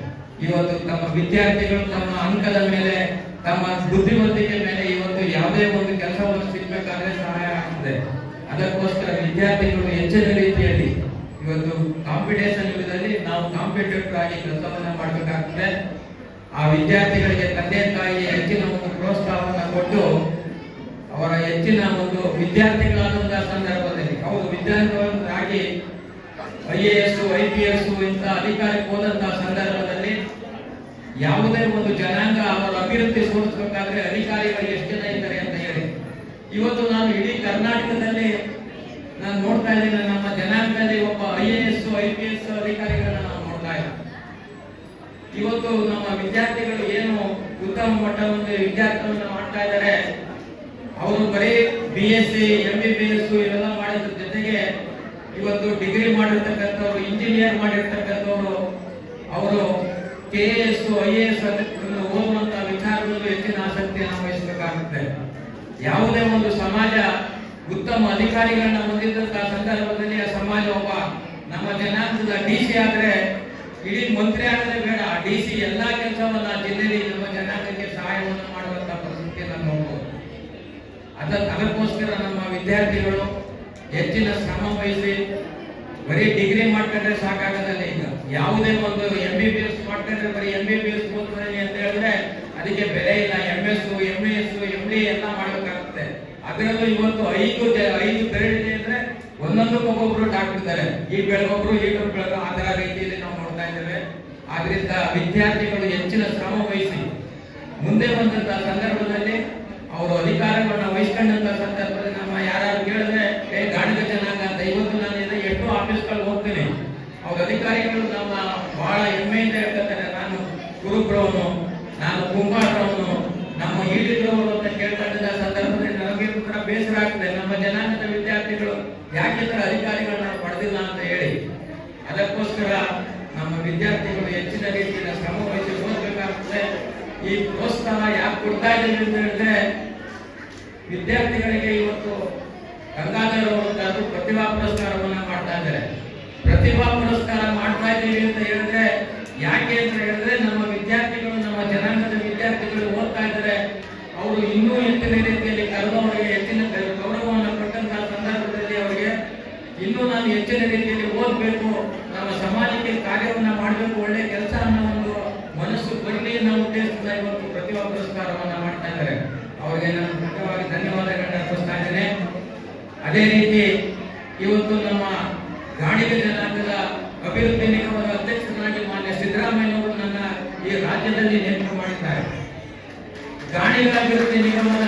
ಇವತ್ತು ತಮ್ಮ ವಿದ್ಯಾರ್ಥಿಗಳು ತಮ್ಮ ಅಂಕದ ಮೇಲೆ, ತಮ್ಮ ಬುದ್ಧಿವಂತಿಕೆ ಮೇಲೆ ಇವತ್ತು ಯಾವುದೇ ಒಂದು ಕೆಲಸವನ್ನು ಸಿಗ್ಬೇಕಾದ್ರೆ ಸಹಾಯ ಆಗ್ತದೆ. ಅದಕ್ಕೋಸ್ಕರ ವಿದ್ಯಾರ್ಥಿಗಳು ಹೆಚ್ಚಿನ ರೀತಿಯಲ್ಲಿ ಇವತ್ತು ಕಾಂಪಿಟೇಷನ್ ಯುಗದಲ್ಲಿ ನಾವು ಕಾಂಪಿಟೇಟಿವ್ ಆಗಿ ಕೆಲಸವನ್ನ ಮಾಡಬೇಕಾಗ್ತದೆ. ಆ ವಿದ್ಯಾರ್ಥಿಗಳಿಗೆ ತಂದೆ ತಾಯಿ ಹೆಚ್ಚಿನ ಒಂದು ಪ್ರೋತ್ಸಾಹವನ್ನು ಕೊಟ್ಟು ಅವರ ಹೆಚ್ಚಿನ ಒಂದು ವಿದ್ಯಾರ್ಥಿಗಳಾದಂತಹ ಸಂದರ್ಭದಲ್ಲಿ ಅವರು ವಿದ್ಯಾರ್ಥಿಗಳಾಗಿ IAS IPS ಇಂಥ ಅಧಿಕಾರಕ್ಕೆ ಹೋದಂತಹ ಸಂದರ್ಭದಲ್ಲಿ ಯಾವುದೇ ಒಂದು ಜನಾಂಗ ಅವರ ಅಭಿವೃದ್ಧಿ ಸೋರಿಸಬೇಕಾದ್ರೆ ಅಧಿಕಾರಿಗಳು ಎಷ್ಟು ಜನ ಇದ್ದಾರೆ ಅಂತ ಹೇಳಿ ಇವತ್ತು ನಾನು ಇಡೀ ಕರ್ನಾಟಕದಲ್ಲಿ ನಾನು ನೋಡ್ತಾ ಇದ್ದೀನಿ. ನಮ್ಮ ಜನಾಂಗದಲ್ಲಿ ಒಬ್ಬ IAS IPS ಅಧಿಕಾರಿಗಳನ್ನ ನಾವು ನೋಡ್ತಾ ಇದ್ದೀವಿ. ಇವತ್ತು ನಮ್ಮ ವಿದ್ಯಾರ್ಥಿಗಳು ಏನು ಉತ್ತಮ ಮಟ್ಟದ ವಿದ್ಯಾರ್ಥಿಗಳನ್ನು ಮಾಡ್ತಾ ಇದ್ದಾರೆ, ಅವರು ಬರೀ BSc MBBS ಇವೆಲ್ಲ ಮಾಡೋದ್ರ ಜೊತೆಗೆ ಇವತ್ತು ಡಿಗ್ರಿ ಮಾಡಿರ್ತಕ್ಕಂಥವ್ರು, ಇಂಜಿನಿಯರ್ ಮಾಡಿರ್ತಕ್ಕಂಥವ್ರು, ಅವರು KAS IAS ಓದುವಂತ ವಿಚಾರಗಳು ಹೆಚ್ಚಿನ ಆಸಕ್ತಿಯನ್ನು ವಹಿಸಬೇಕಾಗುತ್ತೆ. ಯಾವುದೇ ಒಂದು ಸಮಾಜ ಉತ್ತಮ ಅಧಿಕಾರಿಗಳನ್ನ ಹೊಂದಿದ್ದಂತಹ ಸಂದರ್ಭದಲ್ಲಿ ಆ ಸಮಾಜ ಒಬ್ಬ ನಮ್ಮ ಜನಾಂಗದ DC ಆದ್ರೆ ಇಡೀ ಮಂತ್ರಿ ಆಗದೆ ಬೇಡ, DC ಎಲ್ಲಾ ಕೆಲಸವನ್ನ ಜಿಲ್ಲೆಯಲ್ಲಿ ನಮ್ಮ ಜನಾಂಗಕ್ಕೆ ಸಹಾಯವನ್ನು ಮಾಡುವಂತ ಪರಿಸ್ಥಿತಿಯನ್ನು ನೋಡಬಹುದು. ಅದಕ್ಕೋಸ್ಕರ ನಮ್ಮ ವಿದ್ಯಾರ್ಥಿಗಳು ಹೆಚ್ಚಿನ ಶ್ರಮ ವಹಿಸಿ ಬರೀ ಡಿಗ್ರಿ ಮಾಡ್ಕೊಂಡ್ರೆ ಸಾಕಾಗದಲ್ಲ. ಈಗ ಯಾವುದೇ ಒಂದು MBBS ಮಾಡ್ಕೊಂಡ್ರೆ ಬರೀ MBBS ಓದ್ತೀನಿ ಅಂತ ಹೇಳಿದ್ರೆ ಅದಕ್ಕೆ ಬೆಲೆ ಇಲ್ಲ. MS MAS MD ಎಲ್ಲ ಮಾಡಬೇಕಾಗುತ್ತೆ. ಅದರಲ್ಲೂ ಇವತ್ತು 5 ಬೆರಳಿದೆ ಅಂದ್ರೆ ಒಂದೊಂದಕ್ಕೊಬ್ಬೊಬ್ರು ಡಾಕ್ಟರ್ ಇದ್ದಾರೆ. ಈ ಬೆಳಗೊಬ್ರು ಆ ತರ ರೀತಿಯಲ್ಲಿ ನಾವು ನೋಡ್ತಾ ಇದ್ದೇವೆ. ಆದ್ರಿಂದ ವಿದ್ಯಾರ್ಥಿಗಳು ಹೆಚ್ಚಿನ ಶ್ರಮ ವಹಿಸಿ ಮುಂದೆ ಬಂದಂತಹ ಸಂದರ್ಭದಲ್ಲಿ ಅವರು ಅಧಿಕಾರಗಳನ್ನ ವಹಿಸ್ಕೊಂಡಂತ ಸಂದರ್ಭದಲ್ಲಿ ನಮ್ಮ ಯಾರು ಕೇಳಿದ್ರೆ ಗಾಣಿಗ ಜನಾಂಗ ಅಂತ ಇವತ್ತು ನಾನು ಎಷ್ಟೋ ಆಫೀಸ್ಗಳಿಗೆ ಹೋಗ್ತೀನಿ, ಅವ್ರ ಅಧಿಕಾರಿಗಳು ನಮ್ಮ ಬಹಳ ಹೆಮ್ಮೆಯಿಂದ ಹೇಳ್ತಾರೆ, ನಾನು ಕುರುಬ್ರವನು, ನಾನು ಕುಂಬಾರವನು, ನಮ್ಮ ಈಡಿದ್ರವರು ಅಂತ ಕೇಳ್ಕೊಂಡಿದ್ದ ಸಂದರ್ಭದಲ್ಲಿ ನಮಗೆ ಕೂಡ ಬೇಸರ ಆಗ್ತದೆ. ನಮ್ಮ ಜನಾಂಗದ ವಿದ್ಯಾರ್ಥಿಗಳು ಯಾಕೆ ಅಧಿಕಾರಿಗಳನ್ನ ಪಡೆದಿಲ್ಲ ಅಂತ ಹೇಳಿ, ಅದಕ್ಕೋಸ್ಕರ ನಮ್ಮ ವಿದ್ಯಾರ್ಥಿಗಳು ಹೆಚ್ಚಿನ ರೀತಿಯ ಶ್ರಮ ವಹಿಸಿ ಓದಬೇಕಾಗ್ತದೆ. ಈ ಪ್ರೋತ್ಸಾಹ ಯಾಕೆ ಕೊಡ್ತಾ ಇದ್ದೀವಿ ಅಂತ ಹೇಳಿದ್ರೆ, ವಿದ್ಯಾರ್ಥಿಗಳಿಗೆ ಇವತ್ತು ಗಂಗಾಧರ್ ಅವರು ಪ್ರತಿಭಾ ಪುರಸ್ಕಾರವನ್ನ ಮಾಡ್ತಾ ಇದ್ದಾರೆ. ಪ್ರತಿಭಾ ಪುರಸ್ಕಾರ ಮಾಡ್ತಾ ಇದ್ದೀವಿ ಅಂತ ಹೇಳಿದ್ರೆ ಯಾಕೆ ಅಂತ ಹೇಳಿದ್ರೆ, ನಮ್ಮ ವಿದ್ಯಾರ್ಥಿಗಳು, ನಮ್ಮ ಜನಾಂಗದ ವಿದ್ಯಾರ್ಥಿಗಳು ಓದ್ತಾ ಇದ್ದಾರೆ. ಅವರು ಇನ್ನೂ ಹೆಚ್ಚಿನ ರೀತಿಯಲ್ಲಿ ಕರೆದವರಿಗೆ ಹೆಚ್ಚಿನ ಗೌರವವನ್ನು ಕೊಟ್ಟಂತಹ ಸಂದರ್ಭದಲ್ಲಿ ಅವರಿಗೆ ಇನ್ನೂ ನಾನು ಹೆಚ್ಚಿನ ರೀತಿಯಲ್ಲಿ ಓದಬೇಕು, ನಮ್ಮ ಸಮಾಜಕ್ಕೆ ಕಾರ್ಯವನ್ನ ಮಾಡಬೇಕು, ಒಳ್ಳೆ ಕೆಲಸ ಅನ್ನೋ ಒಂದು ಮನಸ್ಸು ಬರಲಿ ಅನ್ನೋ ಉದ್ದೇಶದಿಂದ ಇವತ್ತು ಪ್ರತಿಭಾ ಪುರಸ್ಕಾರವನ್ನ ಮಾಡ್ತಾ ಇದ್ದಾರೆ. ಅವರಿಗೆ ನಾನು ಮುಖ್ಯವಾಗಿ ಧನ್ಯವಾದಗಳನ್ನ ಅರ್ಪಿಸ್ತಾ ಇದ್ದೇನೆ. ಅದೇ ರೀತಿ ಇವತ್ತು ನಮ್ಮ ಗಾಣಿಗ ಜನಾಂಗದ ಅಭಿವೃದ್ಧಿ ನಿಗಮದ ಅಧ್ಯಕ್ಷರಾಗಿ ಮಾನ್ಯ ಸಿದ್ದರಾಮಯ್ಯ ಅವರು ನನ್ನ ಈ ರಾಜ್ಯದಲ್ಲಿ ನೇಮಕ ಮಾಡಿದ್ದಾರೆ. ಗಾಣಿಗ ಅಭಿವೃದ್ಧಿ ನಿಗಮದ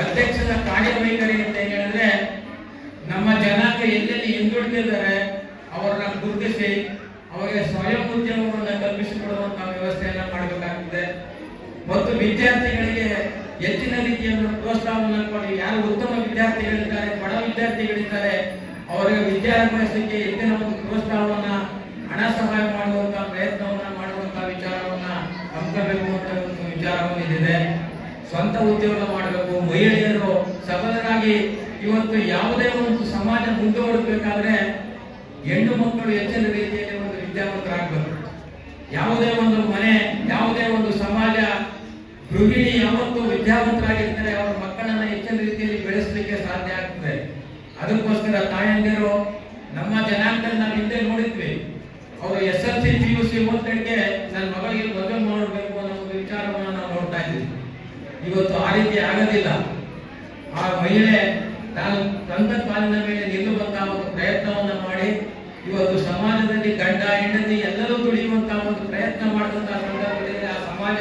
ಅಧ್ಯಕ್ಷರ ಕಾರ್ಯವೈಖರಿ ಅಂತ ಹೇಳಿದ್ರೆ, ನಮ್ಮ ಜನಾಂಗ ಎಲ್ಲೆಲ್ಲಿ ಹಿಂದುಳಿದಿದ್ದಾರೆ ಅವರನ್ನ ಗುರುತಿಸಿ ಅವರಿಗೆ ಸ್ವಯಂ ಉದ್ಯೋಗವನ್ನು ಕಲ್ಪಿಸಿಕೊಡುವಂತಹ ವ್ಯವಸ್ಥೆಯನ್ನ ಮಾಡಬೇಕಾಗ್ತದೆ. ಮತ್ತು ವಿದ್ಯಾರ್ಥಿಗಳಿಗೆ ಹೆಚ್ಚಿನ ರೀತಿಯ ಪ್ರೋತ್ಸಾಹವನ್ನು ಕೊಡಿ. ಯಾರು ಉತ್ತಮ ವಿದ್ಯಾರ್ಥಿಗಳಿದ್ದಾರೆ, ಬಡ ವಿದ್ಯಾರ್ಥಿಗಳಿದ್ದಾರೆ, ಅವರಿಗೆ ವಿದ್ಯಾಭ್ಯಾಸಕ್ಕೆ ಹೆಚ್ಚಿನ ಒಂದು ಪ್ರೋತ್ಸಾಹವನ್ನ, ಹಣ ಸಹಾಯ ಮಾಡುವಂತಹ ಪ್ರಯತ್ನವನ್ನ ಮಾಡುವಂತಹ ವಿಚಾರವನ್ನ ಹಮ್ಮಿಕೊಳ್ಳಬೇಕು ಅಂತ ಒಂದು ವಿಚಾರವನ್ನಿದೆ. ಸ್ವಂತ ಉದ್ಯೋಗ ಮಾಡಬೇಕು, ಮಹಿಳೆಯರು ಸಬಲರಾಗಿ ಇವತ್ತು ಯಾವುದೇ ಒಂದು ಸಮಾಜ ಮುಂದುವರಿಸಬೇಕಾದ್ರೆ ಹೆಣ್ಣು ಮಕ್ಕಳು ಹೆಚ್ಚಿನ ರೀತಿಯಲ್ಲಿ ಒಂದು ವಿದ್ಯಾವಂತರಾಗಬೇಕು. ಯಾವುದೇ ಒಂದು ಮನೆ, ಯಾವುದೇ ಒಂದು ಸಮಾಜ, ಗೃಹಿಣಿ ಯಾವತ್ತು ವಿದ್ಯಾವಂತರಾಗಿರ್ತಾರೆ, ಅವರ ಮಕ್ಕಳನ್ನ ಹೆಚ್ಚಿನ ರೀತಿಯಲ್ಲಿ ಬೆಳೆಸಲಿಕ್ಕೆ ಸಾಧ್ಯ ಆಗ್ತದೆ. ಅದಕ್ಕೋಸ್ಕರ ತಾಯಂದಿರು ನಮ್ಮ ಜನಾಂಗದಲ್ಲಿ ನಾವು ಹಿಂದೆ ನೋಡಿದ್ವಿ, ಅವರು SLC PUC ಓದ್ಲಿಕ್ಕೆ ನನ್ನ ಮಗಳಿಗೆ ಮದುವೆ ಮಾಡಬೇಕು ಅನ್ನೋ ಒಂದು ವಿಚಾರವನ್ನು ನಾವು ನೋಡ್ತಾ ಇದ್ವಿ. ಇವತ್ತು ಆ ರೀತಿ ಆಗೋದಿಲ್ಲ. ಆ ಮಹಿಳೆ ತಾನು ತಂದ ಕಾಲಿನ ಮೇಲೆ ನಿಲ್ಲುವಂತಹ ಒಂದು ಪ್ರಯತ್ನವನ್ನು ಮಾಡಿ ಇವತ್ತು ಸಮಾಜದಲ್ಲಿ ಗಂಡ ಹೆಂಡತಿ ಎಲ್ಲರೂ ದುಡಿಯುವಂತಹ ಒಂದು ಪ್ರಯತ್ನ ಮಾಡುವಂತಹ ಸಂದರ್ಭದಲ್ಲಿ ಆ ಸಮಾಜ,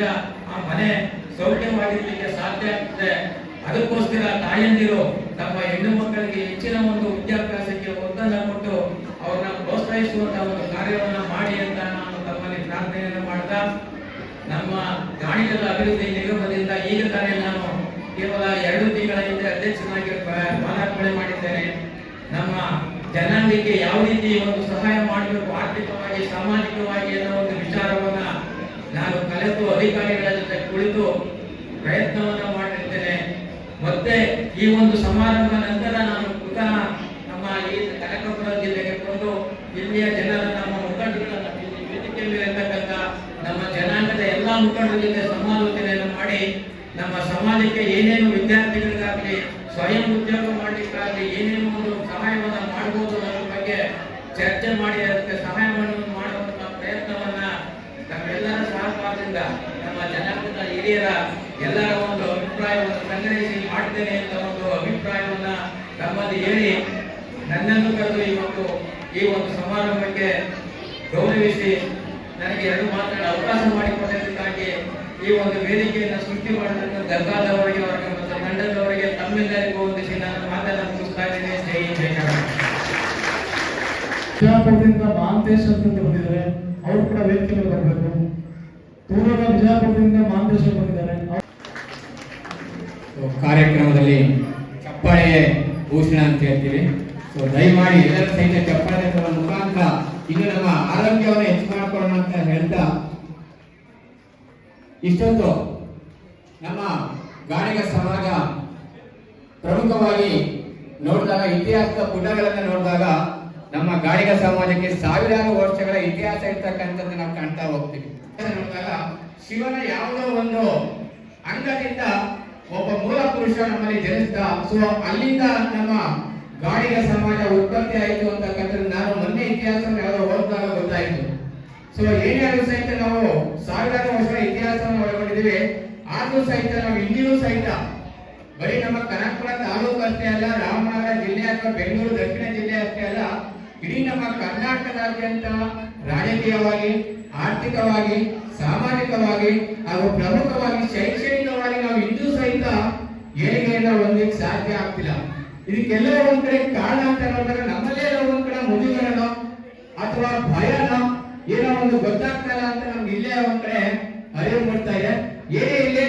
ಆ ಮನೆ ಸೌಖ್ಯವಾಗಿರ್ಲಿಕ್ಕೆ ಸಾಧ್ಯ ಆಗ್ತದೆ. ಅದಕ್ಕೋಸ್ಕರ ತಾಯಂದಿರು ತಮ್ಮ ಹೆಣ್ಣು ಮಕ್ಕಳಿಗೆ ಹೆಚ್ಚಿನ ಒಂದು ವಿದ್ಯಾಭ್ಯಾಸಕ್ಕೆ ಒತ್ತನ್ನು ಕೊಟ್ಟು ಅವ್ರನ್ನ ಪ್ರೋತ್ಸಾಹಿಸುವಂತಹ ಒಂದು ಕಾರ್ಯವನ್ನ ಮಾಡಿ ಅಂತ ನಾನು ತಮ್ಮಲ್ಲಿ ಪ್ರಾರ್ಥನೆಯನ್ನು ಮಾಡ್ತಾ, ನಮ್ಮ ಗಾಣಿಗರ ಅಭಿವೃದ್ಧಿ ನಿಗಮದಿಂದ ಈಗ ತಾನೇ ನಾನು ಕೇವಲ 2 ತಿಂಗಳ ಹಿಂದೆ ಅಧ್ಯಕ್ಷನಾಗಿ ಪಾದಾರ್ಪಣೆ ಮಾಡಿದ್ದೇನೆ. ನಮ್ಮ ಜನಾಂಗಕ್ಕೆ ಯಾವ ರೀತಿ ಒಂದು ಸಹಾಯ ಮಾಡಬೇಕು ಆರ್ಥಿಕವಾಗಿ, ಸಾಮಾಜಿಕವಾಗಿ ಅನ್ನೋ ಒಂದು ವಿಚಾರವನ್ನ ನಾನು ಕಲಿತು ಅಧಿಕಾರಿಗಳ ಜೊತೆ ಕುಳಿತು ಪ್ರಯತ್ನವನ್ನ ಮಾಡಿರ್ತೇನೆ. ಮತ್ತೆ ಈ ಒಂದು ಸಮಾರಂಭ ನಂತರ ನಾನು ಪುನಃ ನಮ್ಮ ಈ ಕನಕಪುರ ಜಿಲ್ಲೆಗೆ ಬಂದು ಇಲ್ಲಿಯ ಜನರ, ನಮ್ಮ ಮುಖಂಡರುಗಳನ್ನ, ವೇದಿಕೆ ಮೇಲೆ ಇರ್ತಕ್ಕಂಥ ನಮ್ಮ ಜನಾಂಗದ ಎಲ್ಲಾ ಮುಖಂಡರ ಜೊತೆ ಸಮಾಲೋಚನೆಯನ್ನು ಮಾಡಿ ನಮ್ಮ ಸಮಾಜಕ್ಕೆ ಏನೇನು ವಿದ್ಯಾರ್ಥಿಗಳಿಗಾಗಲಿ, ಸ್ವಯಂ ಉದ್ಯೋಗ ಮಾಡಲಿಕ್ಕಾಗಲಿ ಏನೇನು ಒಂದು ಸಹಾಯವನ್ನು ಮಾಡಬಹುದು ಅನ್ನೋದ್ರ ಬಗ್ಗೆ ಚರ್ಚೆ ಮಾಡಿ ಅದಕ್ಕೆ ಸಹಾಯವನ್ನು ಮಾಡುವಂತಹ ಪ್ರಯತ್ನವನ್ನ ನಮ್ಮೆಲ್ಲರ ಸಹಕಾರದಿಂದ ನಮ್ಮ ಜನಾಂಗದ ಹಿರಿಯರ ಎಲ್ಲರ ಒಂದು ಅಭಿಪ್ರಾಯವನ್ನು ಸಂಗ್ರಹಿಸಿ ಮಾಡ್ತೇನೆ ಅಂತ ಒಂದು ಅಭಿಪ್ರಾಯವನ್ನ ತಮ್ಮಲ್ಲಿ ಹೇಳಿ ನನ್ನನ್ನು ಕರೆದು ಇವತ್ತು ಈ ಒಂದು ಸಮಾರಂಭಕ್ಕೆ ಗೌರವಿಸಿ ನನಗೆ 2 ಮಾತನಾಡ ಅವಕಾಶ ಮಾಡಿಕೊಟ್ಟಿದ್ದಕ್ಕಾಗಿ ಈ ಒಂದು ವೇದಿಕೆಯನ್ನು ಸೃಷ್ಟಿ ಮಾಡಿದ ಗಂಗಾಧವರಿಗೆ, ಅವರಿಗೆ ಮತ್ತು ತಂಡದವರಿಗೆ ತಮ್ಮೆಲ್ಲರಿಗೂ ವಂದಿಸಿ ನಾನು ಮಾತನ್ನು ಮುಗಿಸ್ತಾ ಇದ್ದೇನೆ. ಜೈ ಹಿಂದ್, ಜೈ ಕರ್ನಾಟಕ. ಬಿಜಾಪುರದಿಂದ ಮಹಾಂತೇಶ್ ಅಂತ ಬಂದಿದ್ದಾರೆ, ಅವರು ಕೂಡ ವೇದಿಕೆ ಮೇಲೆ ಬರಬೇಕು. ದೂರದ ಬಿಜಾಪುರದಿಂದ ಮಹಾಂತೇಶ್ ಬಂದಿದ್ದಾರೆ. ಕಾರ್ಯಕ್ರಮದಲ್ಲಿ ಚಪ್ಪಾಳೆ ಭೂಷಣ ಅಂತ ಹೇಳ್ತೀವಿ. ದಯಮಾಡಿ ಎಲ್ಲರ ಸಹಿತ ಚಪ್ಪಾಳೆ ಮುಖಾಂತರ ಇನ್ನು ನಮ್ಮ ಆರೋಗ್ಯವನ್ನು ಹೆಚ್ಚು ಮಾಡಿಕೊಳ್ಳೋಣ ಅಂತ ಹೇಳ್ತಾ, ಇಷ್ಟೊತ್ತು ನಮ್ಮ ಗಾಣಿಗ ಸಮಾಜ ಪ್ರಮುಖವಾಗಿ ನೋಡಿದಾಗ, ಇತಿಹಾಸದ ಪುಟಗಳನ್ನು ನೋಡಿದಾಗ ನಮ್ಮ ಗಾಣಿಗ ಸಮಾಜಕ್ಕೆ ಸಾವಿರಾರು ವರ್ಷಗಳ ಇತಿಹಾಸ ಇರ್ತಕ್ಕಂಥದ್ದು ನಾವು ಕಾಣ್ತಾ ಹೋಗ್ತೀವಿ. ನೋಡಿದಾಗ ಶಿವನ ಯಾವುದೋ ಒಂದು ಅಂಗದಿಂದ ಒಬ್ಬ ಮೂಲ ಪುರುಷ ನಮ್ಮಲ್ಲಿ ಜನಿಸಿದ. ಸೊ ಅಲ್ಲಿಂದ ನಮ್ಮ ಗಾಣಿಗ ಸಮಾಜ ಉತ್ಪತ್ತಿ ಆಯಿತು ಅಂತಕ್ಕಂಥದ್ದು ನಾನು ಮೊನ್ನೆ ಇತಿಹಾಸವನ್ನು ಯಾವುದೋ ಓದಿದಾಗ ಗೊತ್ತಾಯಿತು. ಸೊ ಏನಾದರೂ ಸಹಿತ ನಾವು ಸಾವಿರಾರು ವರ್ಷಗಳ ಇತಿಹಾಸವನ್ನು ಒಳಗೊಂಡಿದ್ದೀವಿ. ಆದ್ರೂ ಸಹಿತ ನಾವು ಇಂದಿಗೂ ಸಹಿತ ಬರೀ ನಮ್ಮ ಕನಕಪುರ ತಾಲೂಕು ಅಷ್ಟೇ ಅಲ್ಲ, ರಾಮನಗರ ಜಿಲ್ಲೆ ಅಥವಾ ಬೆಂಗಳೂರು ದಕ್ಷಿಣ ಜಿಲ್ಲೆ ಅಷ್ಟೇ ಅಲ್ಲ, ಇಡೀ ನಮ್ಮ ಕರ್ನಾಟಕದಾದ್ಯಂತ ರಾಜಕೀಯವಾಗಿ, ಆರ್ಥಿಕವಾಗಿ, ಸಾಮಾಜಿಕವಾಗಿ ಹಾಗೂ ಪ್ರಮುಖವಾಗಿ ಶೈಕ್ಷಣಿಕವಾಗಿ ನಾವು ಇಂದು ಸಹಿತ ಏಳಿಗೆಯಿಂದ ಹೊಂದಲಿಕ್ಕೆ ಸಾಧ್ಯ ಆಗ್ತಿಲ್ಲ. ಇದಕ್ಕೆಲ್ಲ ಒಂದ್ ಕಡೆ ಕಾರಣ ಅಂತ ನೋಡಿದ್ರೆ ನಮ್ಮಲ್ಲೇ ಒಂದ್ ಕಡೆ ಮುಜುಗರನೋ ಅಥವಾ ಭಯನೋ ಏನೋ ಒಂದು ಗೊತ್ತಾಗ್ತಲ್ಲ ಅಂತ ನಮ್ಗೆ ಇಲ್ಲೇ ಒಂದ್ ಕಡೆ ಅರಿವು ಮೂಡ್ತಾ ಇದೆ. ಏನೇ ಇಲ್ಲಿ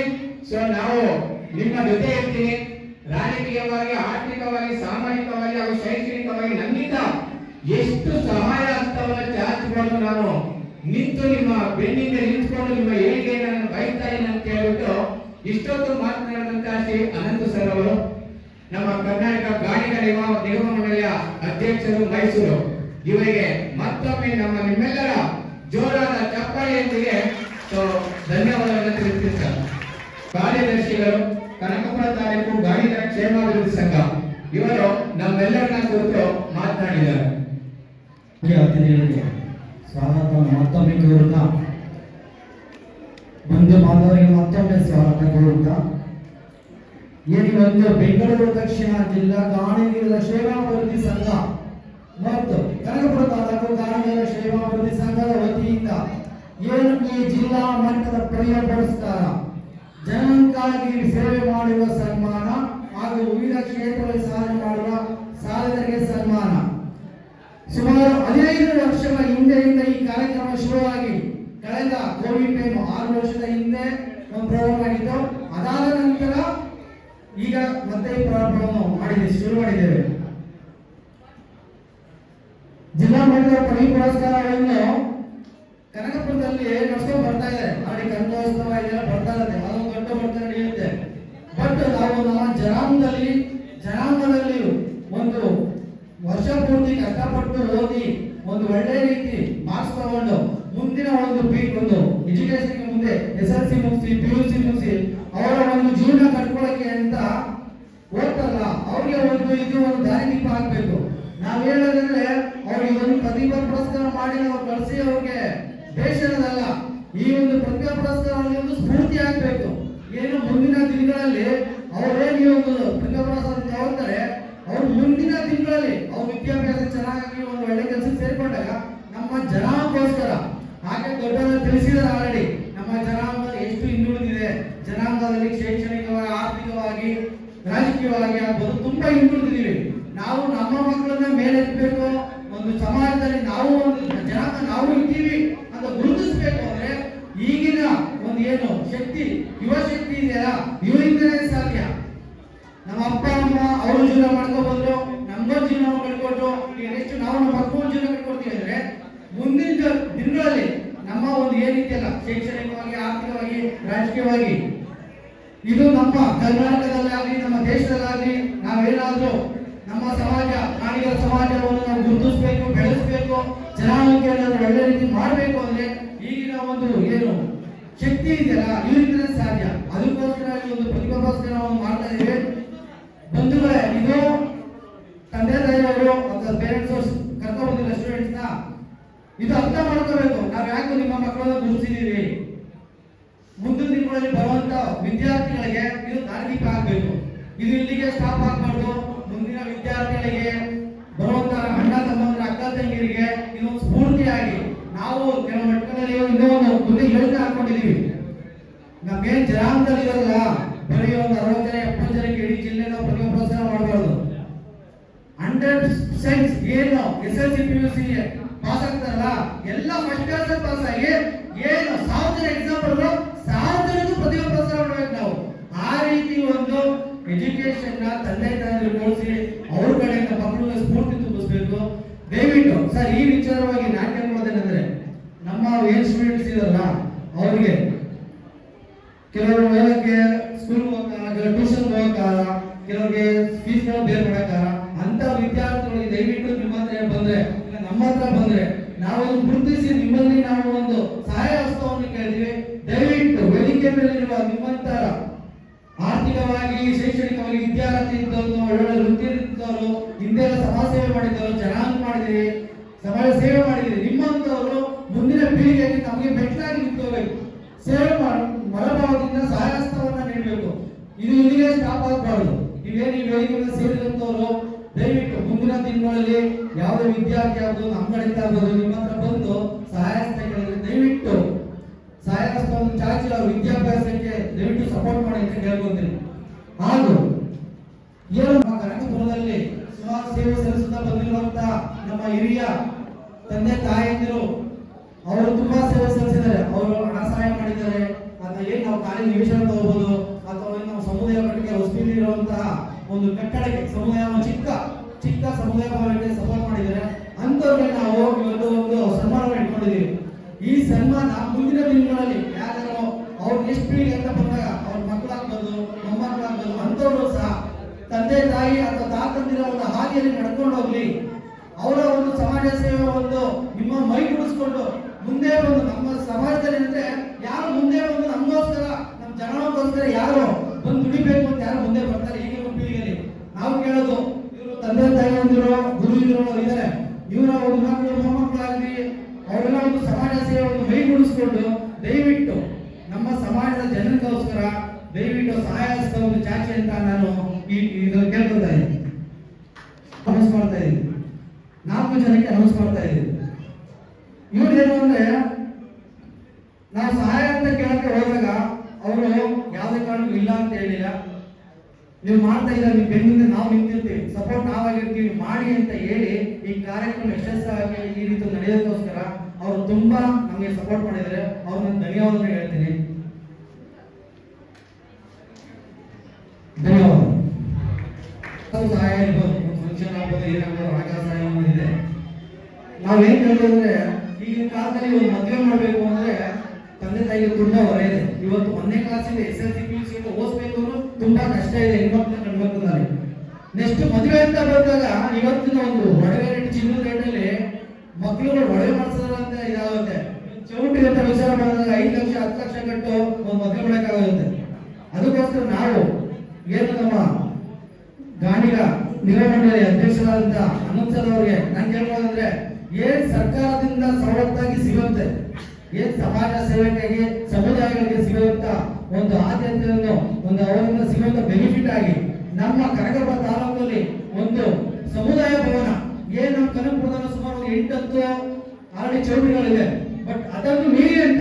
ಸೊ ನಾವು ನಿಮ್ಮ ಜೊತೆ ಇರ್ತೀನಿ. ರಾಜಕೀಯವಾಗಿ, ಆರ್ಥಿಕವಾಗಿ, ಸಾಮಾಜಿಕವಾಗಿ ಹಾಗೂ ಶೈಕ್ಷಣಿಕವಾಗಿ ನನ್ನಿಂದ ಎಷ್ಟು ಸಹಾಯ ಹಸ್ತವನ್ನ ಚಾಚಿಕೊಂಡು ನಾನು ನಿಂತು ನಿಮ್ಮ ಬೆನ್ನಿಂದ ನಿಂತ್ಕೊಂಡು ನಿಮ್ಮ ಏಳಿಗೆಯನ್ನು ನಾನು ಬಯಸ್ತಾ ಇದ್ದೀನಿ ಅಂತ ಹೇಳ್ಬಿಟ್ಟು ಇಷ್ಟೊತ್ತು ಮಾತನಾಡಿದಂತ ಶ್ರೀ ಅನಂತ ಸರ್ ಅವರು, ನಮ್ಮ ಕರ್ನಾಟಕ ಗಾಣಿಗ ನಿಗಮ ಮಂಡಳಿಯ ಅಧ್ಯಕ್ಷರು ಮೈಸೂರು, ಇವರಿಗೆ ಮತ್ತೊಮ್ಮೆ ನಿಮ್ಮೆಲ್ಲರ ಜೋರಾದ ಚಪ್ಪಾಳೆಯೊಂದಿಗೆ ಧನ್ಯವಾದಗಳನ್ನು ತಿಳಿಸುತ್ತಾರೆ. ಕಾರ್ಯದರ್ಶಿಗಳು ಕನಕಪುರ ತಾಲೂಕು ಗಾಣಿಗರ ಕ್ಷೇಮಾಭಿವೃದ್ಧಿ ಸಂಘ ಇವರು ನಮ್ಮೆಲ್ಲರನ್ನ ಕುರಿತು ಮಾತನಾಡಿದ್ದಾರೆ. ಅತಿಥಿಗಳಿಗೆ ಸ್ವಾಗತ ಮತ್ತೊಮ್ಮೆ ಕೋರುತ್ತಾ, ಬಂಧು ಬಾಂಧವರಿಗೆ ಮತ್ತೊಮ್ಮೆ ಸ್ವಾಗತ ಕೋರುತ್ತಾ, ಒಂದು ಬೆಂಗಳೂರು ದಕ್ಷಿಣ ಜಿಲ್ಲಾ ಗಾಣಿಗರ ಕ್ಷೇಮಾಭಿವೃದ್ಧಿ ಸಂಘ ಮತ್ತು ಕನಕಪುರ ತಾಲೂಕು ಗಾಣಿಗರ ಕ್ಷೇಮಾಭಿವೃದ್ಧಿ ಸಂಘದ ವತಿಯಿಂದ ಏನು ಈ ಜಿಲ್ಲಾ ಮಟ್ಟದ ಪ್ರಿಯ ಪುರಸ್ಕಾರ, ಜನಕ್ಕಾಗಿ ಸೇವೆ ಮಾಡುವ ಸನ್ಮಾನ ಹಾಗೂ ವಿವಿಧ ಕ್ಷೇತ್ರಗಳಲ್ಲಿ ಸಾಧನೆ ಮಾಡುವ ಸಾಧಕರಿಗೆ ಸನ್ಮಾನ. ಸುಮಾರು 15 ವರ್ಷಗಳ ಹಿಂದೆಯಿಂದ ಈ ಕಾರ್ಯಕ್ರಮ ಶುರುವಾಗಿ ಕಳೆದ ಕೋವಿಡ್ ಟೈಮ್ 6 ವರ್ಷದ ಹಿಂದೆ ಒಂದು ಪ್ರೋಗ್ರಾಮ್ ಆಗಿತ್ತು. ಅದಾದ ನಂತರ ಈಗ ಮತ್ತೆ ಈ ಪ್ರೋಗ್ರಾಮ್ ಶುರು ಮಾಡಿದ್ದೇವೆ. ಜಿಲ್ಲಾ ಮಟ್ಟದ ಪ್ರತಿ ಪುರಸ್ಕಾರಗಳನ್ನು ಕನಕಪುರದಲ್ಲಿ ನಡೆಸ್ಕೊಂಡು ಬರ್ತಾ ಇದೆ. ಅಲ್ಲಿ ಕನಕೋತ್ಸವ ಇದೆಲ್ಲ ಬರ್ತಾ ಇರುತ್ತೆ, ಅದೊಂದು ಗಂಟು ಬರ್ತಾ ನಡೆಯುತ್ತೆ. ಬಟ್ ನಾವು ನಮ್ಮ ಜನಾಂಗದಲ್ಲಿ ಒಂದು ವರ್ಷ ಪೂರ್ತಿ ಕಷ್ಟಪಟ್ಟು ಓದಿ ಒಂದು ಒಳ್ಳೆ ರೀತಿ ಮಾರ್ಕ್ಸ್ ತಗೊಂಡು ಮುಂದಿನ ಒಂದು ಎಜುಕೇಶನ್ ಮುಂದೆ SSLC ಮುಗಿಸಿ PUC ಮುಗಿಸಿ ಅವರ ಒಂದು ಜೀವನ ಕಟ್ಕೊಳ್ಳಕ್ಕೆ ಅಂತ ಓದ್ತಲ್ಲ, ಅವ್ರಿಗೆ ಒಂದು ದಾರಿದೀಪ ಆಗ್ಬೇಕು. ನಾವ್ ಹೇಳೋದಂದ್ರೆ ಅವ್ರಿಗೆ ಒಂದು ಪ್ರತಿಭಾ ಪುರಸ್ಕಾರ ಮಾಡಿ ನಾವು ಕಳಿಸಿ ಅವ್ರಿಗೆ ಬೇಷರದಲ್ಲ, ಈ ಒಂದು ಪ್ರತಿಭಾ ಪುರಸ್ಕಾರ ಒಂದು ಸ್ಫೂರ್ತಿ ಆಗ್ಬೇಕು. ಏನು ಮುಂದಿನ ದಿನಗಳಲ್ಲಿ ಅವರೇನು ಈ ಒಂದು ಪ್ರತಿಭಾ ಪುರಸ್ಕಾರ ತಗೊಳ್ತಾರೆ, ಅವ್ರು ಮುಂದಿನ ದಿನಗಳಲ್ಲಿ ಅವ್ರ ವಿದ್ಯಾಭ್ಯಾಸ ಚೆನ್ನಾಗಿ ಒಂದು ಒಳ್ಳೆ ಕೆಲಸ ಸೇರ್ಕೊಂಡಾಗ ನಮ್ಮ ಜನಾಂಗಕ್ಕೋಸ್ಕರ, ಹಾಗೆ ದೊಡ್ಡವರು ತಿಳಿಸಿದ್ದಾರೆ ಆಲ್ರೆಡಿ, ನಮ್ಮ ಜನಾಂಗ ಎಷ್ಟು ಹಿಂದುಳಿದಿದೆ, ಜನಾಂಗದಲ್ಲಿ ಶೈಕ್ಷಣಿಕವಾಗಿ, ಆರ್ಥಿಕವಾಗಿ, ರಾಜಕೀಯವಾಗಿ ಆಗ್ಬೋದು ತುಂಬಾ ಹಿಂದುಳಿದಿದ್ದೀವಿ. ನಾವು ನಮ್ಮ ಮಕ್ಕಳನ್ನ ಮೇಲೆತ್ತಬೇಕು, ಒಂದು ಸಮಾಜದಲ್ಲಿ ನಾವು ಒಂದು ಜನಾಂಗ ನಾವು ಇದ್ದೀವಿ ಅಂತ ಗುರುತಿಸ್ಬೇಕು ಅಂದ್ರೆ ಈಗಿನ ಒಂದು ಏನು ಶಕ್ತಿ, ಯುವ ಶಕ್ತಿ ಇದೆಯಲ್ಲ, ಇವರಿಂದಲೇ ಸಾಧ್ಯ. ನಮ್ಮ ಅಪ್ಪ ಅಮ್ಮ ಅವರು ಜೀವನ ಮಾಡ್ಕೋಬಹುದು, ನಮ್ಗೊಂದು ಜೀವನ ಕಟ್ಕೊಟ್ಟು ನೆಕ್ಸ್ಟ್ ನಾವು ನಮ್ಮ ಮಕ್ಕಳ ಜೀವನ ಕಟ್ಕೊಡ್ತೀವಿ ಅಂದ್ರೆ ಮುಂದಿನ ದಿನಗಳಲ್ಲಿ ನಮ್ಮ ಒಂದು ಏನಿದೆಯಲ್ಲ ಶೈಕ್ಷಣಿಕವಾಗಿ, ಆರ್ಥಿಕವಾಗಿ, ರಾಜಕೀಯವಾಗಿ ಇದು ನಮ್ಮ ಕರ್ನಾಟಕದಲ್ಲಾಗಲಿ ನಮ್ಮ ದೇಶದಲ್ಲಾಗಲಿ ನಾವೇನಾದ್ರೂ ನಮ್ಮ ಸಮಾಜ, ಗಾಣಿಗರ ಸಮಾಜವನ್ನು ನಾವು ಗುರುತಿಸಬೇಕು, ಬೆಳೆಸಬೇಕು, ಜನಾಂಗಕ್ಕೆ ಒಳ್ಳೆ ರೀತಿ ಮಾಡಬೇಕು ಅಂದ್ರೆ ಈಗಿನ ಒಂದು ಏನು ಶಕ್ತಿ ಇದೆಯಲ್ಲ ಇದರಿಂದ ಸಾಧ್ಯ. ಅದಕ್ಕೋಸ್ಕರ ಒಂದು ಪ್ರತಿಭಾಗೋಸ್ಕರ ನಾವು ಮಾಡ್ತಾ ಇದ್ದೇವೆ. ಬಂಧುಗಳೇ, ಇದು ತಂದೆ ತಾಯಿಯವರು ಅಥವಾ ಪೇರೆಂಟ್ಸ್ ಕರ್ಕೊಂಡು ಬಂದಿಲ್ಲ ಸ್ಟೂಡೆಂಟ್ಸ್ ನ, ಇದು ಅರ್ಥ ಮಾಡ್ಕೋಬೇಕು. ನಾವ್ ಯಾಕೆ ನಿಮ್ಮ ಮಕ್ಕಳನ್ನ ಗುರುತಿಸಿದೀವಿ, ಮುಂದಿನ ದಿನಗಳಲ್ಲಿ ಬರುವಂತ ವಿದ್ಯಾರ್ಥಿಗಳಿಗೆ ಇದು ದಾರಿದೀಪ ಆಗ್ಬೇಕು. ಇದು ಇಲ್ಲಿಗೆ ಸ್ಟಾಪ್ ಆಗ್ಬಾರ್ದು. ಮುಂದಿನ ವಿದ್ಯಾರ್ಥಿಗಳಿಗೆ, ಬರುವಂತ ಅಣ್ಣ ತಮ್ಮಂದ್ರ, ಅಕ್ಕ ತಂಗಿರಿಗೆ ಇದು ಸ್ಫೂರ್ತಿಯಾಗಿ ನಾವು ಕೆಲವು ಮಟ್ಟದಲ್ಲಿ ಇನ್ನೊಂದು ಮುಂದೆ ಯೋಜನೆ ಹಾಕೊಂಡಿದೀವಿ. ನಮ್ಗೇನ್ ಜನಾಂಗದಲ್ಲಿ ಇರಲ್ಲ, ಬರೀ ಒಂದು 60 ಜನ 70 ಜನಕ್ಕೆ ಇಡೀ ಜಿಲ್ಲೆ ನಾವು ಪ್ರತಿಭಾ ಪುರಸ್ಕಾರ ಮಾಡಬಾರ್ದು. 100% ಏನು SSLC PUC ಪಾಸ್ ಆಗ್ತಾರಲ್ಲ ಎಲ್ಲ ಫಸ್ಟ್ ಕ್ಲಾಸ್ ಪಾಸ್ ಆಗಿ ಏನು 1000 ಜನ ಎಕ್ಸಾಂಪಲ್ 1000 ಜನಕ್ಕೂ ಪ್ರತಿಭಾ ಪುರಸ್ಕಾರ ಮಾಡಬೇಕು ನಾವು. ಆ ರೀತಿ ಒಂದು ಎಜುಕೇಶನ್ ನ ತಂದೆ ತಾಯಿಗಳು ಕಳಿಸಿ ಅವ್ರ ಕಡೆಯಿಂದ ಮಕ್ಕಳನ್ನ ಸ್ಫೂರ್ತಿ ತುಂಬಿಸ್ಬೇಕು. ದಯವಿಟ್ಟು ಸರ್ ಈ ವಿಚಾರವಾಗಿ ನಾನು ಕೇಳ್ಕೊಳ್ಳೋದೇನೆಂದ್ರೆ, ನಮ್ಮ ಏನ್ ಸ್ಟೂಡೆಂಟ್ಸ್ ಇದಾರಲ್ಲ ಅವ್ರಿಗೆ ಕೆಲವರು ಓದಕ್ಕೆ ಸ್ಕೂಲ್ ಹೋಗಕ್ಕಾಗಲ್ಲ, ಕೆಲವರು ಟ್ಯೂಷನ್ ಹೋಗಕ್ಕಾಗಲ್ಲ, ಕೆಲವರಿಗೆ ಫೀಸ್ ಬೇರೆ ಮಾಡಕ್ಕಾಗಲ್ಲ. ಅಂತ ವಿದ್ಯಾರ್ಥಿಗಳಿಗೆ ದಯವಿಟ್ಟು ನಿಮ್ಮ ಹತ್ರ ಬಂದ್ರೆ, ಇಲ್ಲ ನಮ್ಮ ಹತ್ರ ಬಂದ್ರೆ ನಾವು ಗುರುತಿಸಿ ನಿಮ್ಮಲ್ಲಿ ನಾವು ಒಂದು ಸಹಾಯ ಹಸ್ತವನ್ನು ಕೇಳ್ತೀವಿ. ದಯವಿಟ್ಟು ವೇದಿಕೆ ಮೇಲಿರುವ ನಿಮ್ಮಂತರ ಆರ್ಥಿಕವಾಗಿ, ಶೈಕ್ಷಣಿಕವಾಗಿ ವಿದ್ಯಾರ್ಥಿ ಇದ್ದವರು, ಒಳ್ಳೊಳ್ಳೆ ವೃತ್ತಿ ಇದ್ದವರು, ಹಿಂದೆ ಸಮಾಜ ಸೇವೆ ಮಾಡಿದವರು, ಜನಾಂಗ ಮಾಡಿದಿರಿ, ಸಮಾಜ ಸೇವೆ ಮಾಡಿದಿರಿ, ನಿಮ್ಮಂತವರು ಮುಂದಿನ ಪೀಳಿಗೆಗೆ ನಮಗೆ ಬೆಟ್ಟಾಗಿ ನಿಂತ್ಕೋಬೇಕು. ಸೇವೆ ಮನೋಭಾವದಿಂದ ಸಹಾಯಹಸ್ತವನ್ನ ನೀಡಬೇಕು. ಇದು ಇಲ್ಲಿಗೆ ಸ್ಟಾಪ್ ಆಗಬಾರ್ದು. ನೀವೇನು ಈ ವೇದಿಕೆಗೆ ಸೇರಿದಂತವರು ದಯವಿಟ್ಟು ಮುಂದಿನ ದಿನಗಳಲ್ಲಿ ಯಾವುದೇ ವಿದ್ಯಾರ್ಥಿ ಆಗ್ಬೋದು, ನಮ್ಮ ಕಡೆಯಿಂದ ಆಗ್ಬೋದು, ನಿಮ್ಮ ಹತ್ರ ಬಂದು ಸಹಾಯಹಸ್ತ ಕೇಳಿದ್ರೆ ದಯವಿಟ್ಟು ಸಹಾಯಕವನ್ನು ಚಾಚಿ ಅವ್ರ ವಿದ್ಯಾಭ್ಯಾಸಕ್ಕೆ ದಯವಿಟ್ಟು ಸಪೋರ್ಟ್ ಮಾಡಿ ಅಂತ ಕೇಳ್ಕೊಂತೀನಿ. ಹಾಗೂ ಏನು ನಮ್ಮ ಕನಕಪುರದಲ್ಲಿ ಸುಮಾರು ಸೇವೆ ಸಲ್ಲಿಸುತ್ತಾ ಬಂದಿರುವಂತಹ ನಮ್ಮ ಹಿರಿಯ ತಂದೆ ತಾಯಂದಿರು ಅವರು ತುಂಬಾ ಸೇವೆ ಸಲ್ಲಿಸಿದ್ದಾರೆ. ಅವರು ಹಣ ಸಹಾಯ ಮಾಡಿದ್ದಾರೆ. ಅಥವಾ ಏನ್ ನಾವು ಖಾಲಿ ನಿವೇಶನ ತಗೋಬಹುದು ಅಥವಾ ನಾವು ಸಮುದಾಯ ಮಟ್ಟಕ್ಕೆ ಹೊಸಪೇಟೆ ಇರುವಂತಹ ಒಂದು ಕಟ್ಟಡಕ್ಕೆ ಸಮುದಾಯ ಚಿಕ್ಕ ಸಮುದಾಯ ಭವನಕ್ಕೆ ಸಪೋರ್ಟ್ ಮಾಡಿದ್ದಾರೆ. ಅಂತವ್ರಿಗೆ ನಾವು ಇವತ್ತು ಒಂದು ಸನ್ಮಾನ ಇಟ್ಕೊಂಡಿದ್ದೀವಿ. ಈ ಸನ್ಮಾನ ಮುಂದಿನ ದಿನಗಳಲ್ಲಿ ಯಾರು ಅವ್ರು ನೆಕ್ಸ್ಟ್ ಪೀಳಿಗೆ ಅಂತ ಬಂದಾಗ ಅವ್ರ ಮಕ್ಕಳಾಗ್ಬೋದು ಮೊಮ್ಮಕ್ಕಳಾಗ್ಬೋದು ಅಂತವರು ಸಹ ತಂದೆ ತಾಯಿ ಅಥವಾ ತಾತಂದಿರ ಒಂದು ಹಾದಿಯಲ್ಲಿ ನಡ್ಕೊಂಡು ಹೋಗ್ಲಿ. ಅವರ ಒಂದು ಸಮಾಜ ಸೇವೆ ಒಂದು ನಿಮ್ಮ ಮೈ ಮುಡಿಸ್ಕೊಂಡು ಮುಂದೆ ಬಂದು ನಮ್ಮ ಸಮಾಜದಲ್ಲಿ ಅಂದ್ರೆ ಯಾರು ಮುಂದೆ ಬಂದು ನಮಗೋಸ್ಕರ ನಮ್ಮ ಜನಗೋಸ್ಕರ ಯಾರು ಬಂದು ದುಡಿಬೇಕು ಅಂತ ಯಾರು ಮುಂದೆ ಬರ್ತಾರೆ ಈಗಿನ ಪೀಳಿಗೆಯಲ್ಲಿ ನಾವು ಕೇಳೋದು ಇವರು ತಂದೆ ತಾಯಿಯಂದಿರೋ ಗುರುಜಿರೋ ಇದ್ದಾರೆ. ಇವರ ಒಂದು ಮಕ್ಕಳು ಮೊಮ್ಮಕ್ಕಳಾಗಲಿ ಅವರೆಲ್ಲ ಒಂದು ಸಮಾಜ ಸೇವೆ ಒಂದು ಮೈ ಮುಡಿಸ್ಕೊಂಡು ದಯವಿಟ್ಟು ನಮ್ಮ ಸಮಾಜದ ಜನರಿಗೋಸ್ಕರ ದಯವಿಟ್ಟು ಸಹಾಯ ಹಸ್ತವನ್ನು ಚಾಚಿ ಅಂತ ನಾನು ಇದು ಕೇಳ್ಕೊತಾ ಇದ್ದೀನಿ, ಅನೌನ್ಸ್ ಮಾಡ್ತಾ ಇದ್ದೀನಿ. 4 ಜನಕ್ಕೆ ಅನೌನ್ಸ್ ಮಾಡ್ತಾ ಇದ್ದೀನಿ. ಇವ್ರು ಏನು ಅಂದ್ರೆ ನಾವು ಸಹಾಯ ಅಂತ ಕೇಳಕ್ಕೆ ಹೋದಾಗ ಅವರು ಯಾವುದೇ ಕಾರಣಕ್ಕೂ ಇಲ್ಲ ಅಂತ ಹೇಳಿಲ್ಲ. ನೀವು ಮಾಡ್ತಾ ಇದ್ದಾರೆ, ನೀವು ಬೆನ್ನಿಂದ ನಾವು ನಿಂತಿರ್ತೀವಿ, ಸಪೋರ್ಟ್ ನಾವಾಗಿರ್ತೀವಿ ಮಾಡಿ ಅಂತ ಹೇಳಿ ಈ ಕಾರ್ಯಕ್ರಮ ಯಶಸ್ಸಾಗಿ ಈ ರೀತಿ ನಡೆಯೋದಕ್ಕೋಸ್ಕರ ಅವರು ತುಂಬಾ ನಮಗೆ ಸಪೋರ್ಟ್ ಮಾಡಿದ್ದಾರೆ. ಅವ್ರು ನಾನು ಧನ್ಯವಾದ ಹೇಳ್ತೀನಿ. ಧನ್ಯವಾದ. ಸಹಾಯ ಇರ್ಬೋದು, ಫಂಕ್ಷನ್ ಆಗ್ಬೋದು, ಏನಾಗ್ಬೋದು, ಹಣಕಾಸು ಸಹಾಯ ಇದೆ. ನಾವೇನ್ ಕೇಳೋದಂದ್ರೆ ಈಗಿನ ಕಾಲದಲ್ಲಿ ಒಂದು ಮದುವೆ ಮಾಡಬೇಕು ಅಂದ್ರೆ ತಂದೆ ತಾಯಿಗೆ ತುಂಬಾ ಹೊರೆ ಇದೆ. ಇವತ್ತು 1ನೇ ಕ್ಲಾಸಿಂದ SSLC PUC ಓದಿಸ್ಬೇಕು ತುಂಬಾ ಕಷ್ಟ ಇದೆ ಹೆಣ್ಮಕ್ಳು ಗಂಡ್ಮಕ್ಳಲ್ಲಿ. ನೆಕ್ಸ್ಟ್ ಮದುವೆ ಅಂತ ಬಂದಾಗ ಇವತ್ತಿನ ಒಂದು ಒಡವೆ ರೇಟ್, ಚಿನ್ನದ ರೇಟಲ್ಲಿ ಮಕ್ಕಳುಗಳು ಒಡವೆ ಮಾಡಿಸಿದ್ರೆ ಅಂತ ಇದಾಗುತ್ತೆ. ಚೌಟ್ರಿ ಅಂತ ವಿಚಾರ ಮಾಡಿದಾಗ 5 ಲಕ್ಷ 10 ಲಕ್ಷ ಕಟ್ಟು ಒಂದು ಮದುವೆ ಮಾಡಕ್ಕಾಗುತ್ತೆ. ಅದಕ್ಕೋಸ್ಕರ ನಾವು ಏನು ನಮ್ಮ ಗಾಣಿಗ ನಿಗಮ ಮಂಡಳಿ ಅಧ್ಯಕ್ಷರಾದಂತ ಅನಂತ್ ಸರ್ ಅವರಿಗೆ ನಾನು ಕೇಳ್ಬೋದಂದ್ರೆ ಏನ್ ಸರ್ಕಾರದಿಂದ ಸವಲತ್ತಾಗಿ ಸಿಗುತ್ತೆ, ಏನ್ ಸಮಾಜ ಸೇವೆಗಾಗಿ ಸಮುದಾಯಗಳಿಗೆ ಸಿಗುವಂತ ಒಂದು ಆದ್ಯತೆಯನ್ನು ಒಂದು ಅವರಿಂದ ಸಿಗುವಂತ ಬೆನಿಫಿಟ್ ಆಗಿ ನಮ್ಮ ಕನಕಪುರ ತಾಲೂಕಲ್ಲಿ ಒಂದು ಸಮುದಾಯ ಭವನ ಏನ್ ನಮ್ಮ ಕನಕಪುರದಲ್ಲಿ ಸುಮಾರು 8-10 ಆಲ್ರೆಡಿ ಚೌಟ್ರಿಗಳಿವೆ. ಬಟ್ ಅದನ್ನು ಮೀರಿ ಅಂತ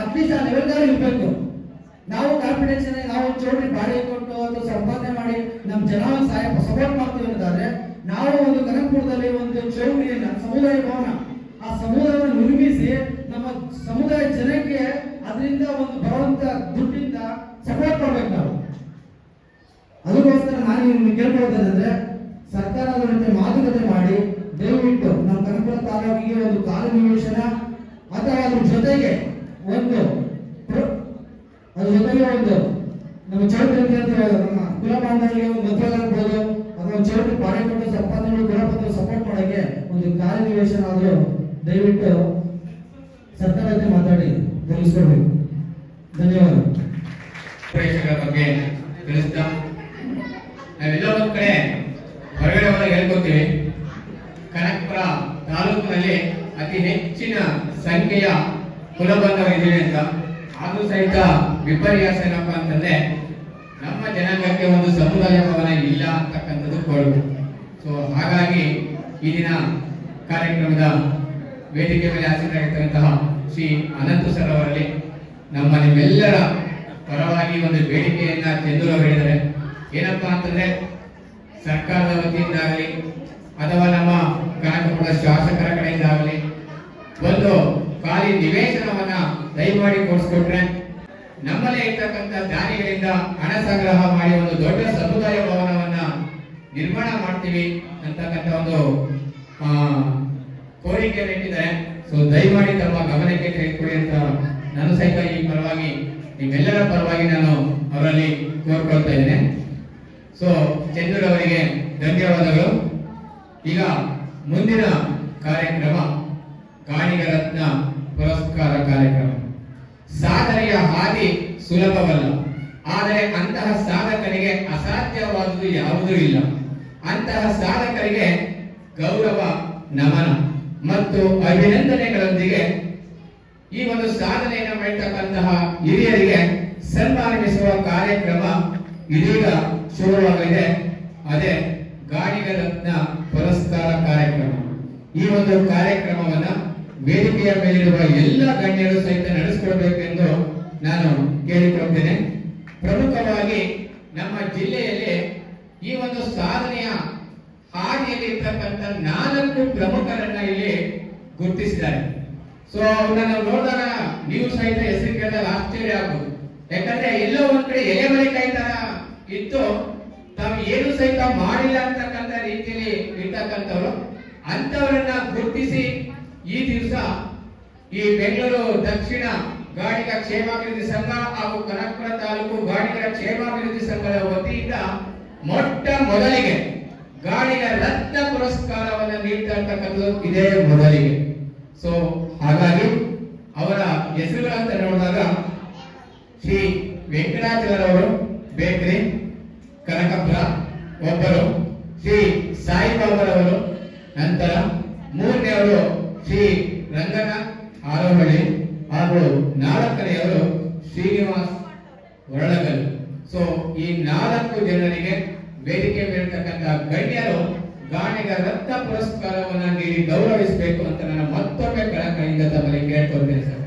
ಅಟ್ಲೀಸ್ಟ್ ಆ ಲೆವೆಲ್ಗಾರು ಇರಬೇಕು. ನಾವು ಕಾನ್ಫಿಡೆನ್ಸ್ ನಾವು ಚೌಟ್ರಿ ಬಾಡಿಗೆ ಕೊಟ್ಟು ಅಥವಾ ಸಂಪಾದನೆ ಮಾಡಿ ನಮ್ಮ ಜನ ಸಹಾಯ ಸಪೋರ್ಟ್ ಮಾಡ್ತೀವಿ ಅನ್ನೋದಾದ್ರೆ ನಾವು ಒಂದು ಕನಕಪುರದಲ್ಲಿ ಒಂದು ಚೌಟ್ರಿಯನ್ನ ಸಮುದಾಯ ಭವನ ಆ ಸಮುದಾಯವನ್ನು ನಿರ್ಮಿಸಿ ನಮ್ಮ ಸಮುದಾಯ ಜನಕ್ಕೆ ಅದರಿಂದ ಒಂದು ಬರುವಂತ ದುಡ್ಡಿಂದ ಸಪೋರ್ಟ್ ಮಾಡ್ಬೇಕು ನಾವು. ಅದಕ್ಕೋಸ್ಕರ ನಾನು ನಿಮ್ಮನ್ನು ಕೇಳ್ಕೊಳ್ಳೋದಂದ್ರೆ ಸರ್ಕಾರ ಅದರ ಜೊತೆ ಮಾತುಕತೆ ಮಾಡಿ ದಯವಿಟ್ಟು ನಮ್ಮ ಕನಕಪುರ ತಾಲೂಕಿಗೆ ಒಂದು ಕಾಲು ನಿವೇಶನ ಅಥವಾ ಅದ್ರ ಜೊತೆಗೆ ಒಂದು ನಮ್ಮ ಚೌಟ್ರಿ ಅಂತ ಹೇಳ್ತೀವಿ, ನಮ್ಮ ಕುಲ ಬಾಂಧವರಿಗೆ ಒಂದು ಮದುವೆ ಆಗ್ಬೋದು ಅಥವಾ ಚೌಟ್ರಿ ಬಾಡಿಗೆ ಕೊಟ್ಟು ಸಂಪಾದನೆ ಗುಣಪತ್ರ ಸಪೋರ್ಟ್ ಮಾಡೋಕ್ಕೆ ಒಂದು ಕಾರ್ಯ ನಿವೇಶನ ಆದರೂ ದಯವಿಟ್ಟು ಸರ್ಕಾರ ಜೊತೆ ಮಾತಾಡಿ ತಿಳಿಸ್ಕೊಡ್ಬೇಕು. ಧನ್ಯವಾದ. ಬಗ್ಗೆ ತಿಳಿಸ್ತಾ ನಾವೆಲ್ಲ ಒಂದ್ ಕಡೆ ಹೊರಗಡೆ ಒಳಗೆ ಹೇಳ್ಕೊತೀವಿ, ಕನಕಪುರ ತಾಲೂಕಿನಲ್ಲಿ ಅತಿ ಹೆಚ್ಚಿನ ಸಂಖ್ಯೆಯ ಕುಲಬಂಧವರಿದ್ದೀವಿ ಅಂತ. ಆದ್ರೂ ಸಹಿತ ವಿಪರ್ಯಾಸ ಏನಪ್ಪ ಅಂತಂದ್ರೆ ನಮ್ಮ ಜನಾಂಗಕ್ಕೆ ಒಂದು ಸಮುದಾಯ ಭವನ ಇಲ್ಲ ಅಂತಕ್ಕಂಥದ್ದು ಕೊಡುಗು. ಸೊ ಹಾಗಾಗಿ ಈ ದಿನ ಕಾರ್ಯಕ್ರಮದ ವೇದಿಕೆ ಮೇಲೆ ಆಸೀನರಾಗಿರ್ತಕ್ಕಂತಹ ಶ್ರೀ ಅನಂತ ಸರ್ ಅವರಲ್ಲಿ ನಿಮ್ಮೆಲ್ಲರ ಪರವಾಗಿ ಒಂದು ಬೇಡಿಕೆಯನ್ನ ಚಂದ್ರು ಹೇಳಿದ್ದಾರೆ. ಏನಪ್ಪಾ ಅಂತಂದ್ರೆ ಸರ್ಕಾರದ ವತಿಯಿಂದಾಗಲಿ ಅಥವಾ ನಮ್ಮ ಕನಕಪುರದ ಶಾಸಕರ ಕಡೆಯಿಂದ ಆಗಲಿ ಒಂದು ಖಾಲಿ ನಿವೇಶನವನ್ನ ದಯಮಾಡಿ ಕೊಡಿಸ್ಕೊಟ್ರೆ ನಮ್ಮಲ್ಲೇ ಇರ್ತಕ್ಕಂಥ ದಾನಿಗಳಿಂದ ಹಣ ಸಂಗ್ರಹ ಮಾಡಿ ಒಂದು ದೊಡ್ಡ ಸಮುದಾಯ ಭವನವನ್ನ ನಿರ್ಮಾಣ ಮಾಡ್ತೀವಿ ಅಂತಕ್ಕಂಥ ಒಂದು ಕೋರಿಕೆಯನ್ನು ಇಟ್ಟಿದ್ದಾರೆ. ಸೊ ದಯಮಾಡಿ ತಮ್ಮ ಗಮನಕ್ಕೆ ತೆಗೆದುಕೊಳ್ಳಿ ಅಂತ ನಾನು ಸಹಿತ ಈ ಪರವಾಗಿ ನಿಮ್ಮೆಲ್ಲರ ಪರವಾಗಿ ನಾನು ಅವರಲ್ಲಿ ಕೋರ್ಕೊಳ್ತಾ ಇದ್ದೇನೆ. ಸೊ ಚಂದ್ರು ಅವರಿಗೆ ಧನ್ಯವಾದಗಳು. ಈಗ ಮುಂದಿನ ಕಾರ್ಯಕ್ರಮ ಗಾಣಿಗ ರತ್ನ ಪುರಸ್ಕಾರ ಕಾರ್ಯಕ್ರಮ. ಸಾಧನೆಯ ಹಾದಿ ಸುಲಭವಲ್ಲ, ಆದರೆ ಅಂತಹ ಸಾಧಕರಿಗೆ ಅಸಾಧ್ಯವಾದುದು ಯಾವುದೂ ಇಲ್ಲ. ಅಂತಹ ಸಾಧಕರಿಗೆ ಗೌರವ, ನಮನ ಮತ್ತು ಅಭಿನಂದನೆಗಳೊಂದಿಗೆ ಈ ಒಂದು ಸಾಧನೆಯನ್ನು ಮಾಡಿರ್ತಕ್ಕಂತಹ ಹಿರಿಯರಿಗೆ ಸನ್ಮಾನಿಸುವ ಕಾರ್ಯಕ್ರಮ ಇದೀಗ ಶುರುವಾಗಲಿದೆ. ಅದೇ ಗಾಣಿಗ ರತ್ನ ಪುರಸ್ಕಾರ ಕಾರ್ಯಕ್ರಮ. ಈ ಒಂದು ಕಾರ್ಯಕ್ರಮವನ್ನ ವೇದಿಕೆಯ ಮೇಲಿರುವ ಎಲ್ಲ ಗಣ್ಯರು ಸಹಿತ ನಡೆಸಿಕೊಡಬೇಕೆಂದು ನಾನು ಕೇಳಿಕೊಳ್ಳುತ್ತೇನೆ. ಪ್ರಮುಖವಾಗಿ ನಮ್ಮ ಜಿಲ್ಲೆಯಲ್ಲಿ ಈ ಒಂದು ಸಾಧನೆಯ ಹಾದಿಯಲ್ಲಿ ಇರ್ತಕ್ಕಂಥ 4 ಪ್ರಮುಖರನ್ನ ಇಲ್ಲಿ ಗುರುತಿಸಿದ್ದಾರೆ. ಸೊ ಅವ್ರನ್ನ ನಾವು ನೋಡಿದಾಗ ನೀವು ಸಹಿತ ಹೆಸರು ಕೇಳಿದಾಗ ಆಶ್ಚರ್ಯ ಆಗ್ಬೋದು. ಯಾಕಂದ್ರೆ ಎಲ್ಲೋ ಒಂದ್ ಕಡೆ ಎಲೆಮರೆಕಾಯಿ ತರ ಇತ್ತು, ತಾವು ಏನು ಸಹಿತ ಮಾಡಿಲ್ಲ ಅಂತಕ್ಕಂಥ ರೀತಿಯಲ್ಲಿ ಇರ್ತಕ್ಕಂಥವ್ರು ಅಂತವರನ್ನ ಗುರುತಿಸಿ ಈ ದಿವಸ ಈ ಬೆಂಗಳೂರು ದಕ್ಷಿಣ ಗಾಣಿಗ ಕ್ಷೇಮಾಭಿವೃದ್ಧಿ ಸಂಘ ಹಾಗೂ ಕನಕಪುರ ತಾಲೂಕು ಗಾಣಿಗರ ಕ್ಷೇಮಾಭಿವೃದ್ಧಿ ಸಂಘದ ವತಿಯಿಂದ ಮೊಟ್ಟ ಮೊದಲಿಗೆ ಗಾಣಿಗ ರತ್ನ ಪುರಸ್ಕಾರವನ್ನು ನೀಡ್ತಕ್ಕಂಥದ್ದು ಇದೇ ಮೊದಲಿಗೆ. ಸೊ ಹಾಗಾಗಿ ಅವರ ಹೆಸರುಗಳಂತ ನೋಡಿದಾಗ ಶ್ರೀ ವೆಂಕಟಾಚಲರವರು ಬೇಕರಿ ಕನಕಪುರ ಒಬ್ಬರು, ಶ್ರೀ ಸಾಯಿಬಾಬರವರು, ನಂತರ 3ನೇವರು ಶ್ರೀ ರಂಗನಾಥ್ ಆರೋಹಳ್ಳಿ ಹಾಗೂ 4ನೇಯವರು ಶ್ರೀನಿವಾಸ್ ಹೊರಳಗಲ್. ಸೊ ಈ 4 ಜನರಿಗೆ ವೇದಿಕೆ ಮೇಲಿರ್ತಕ್ಕಂಥ ಗಣ್ಯರು ಗಾಣಿಗ ರತ್ನ ಪುರಸ್ಕಾರವನ್ನ ನೀಡಿ ಗೌರವಿಸಬೇಕು ಅಂತ ನಾನು ಮತ್ತೊಮ್ಮೆ ಕಳಕಳಿಯಿಂದ ತಮ್ಮಲ್ಲಿ ಕೇಳ್ಕೊಳ್ತೇನೆ ಸರ್.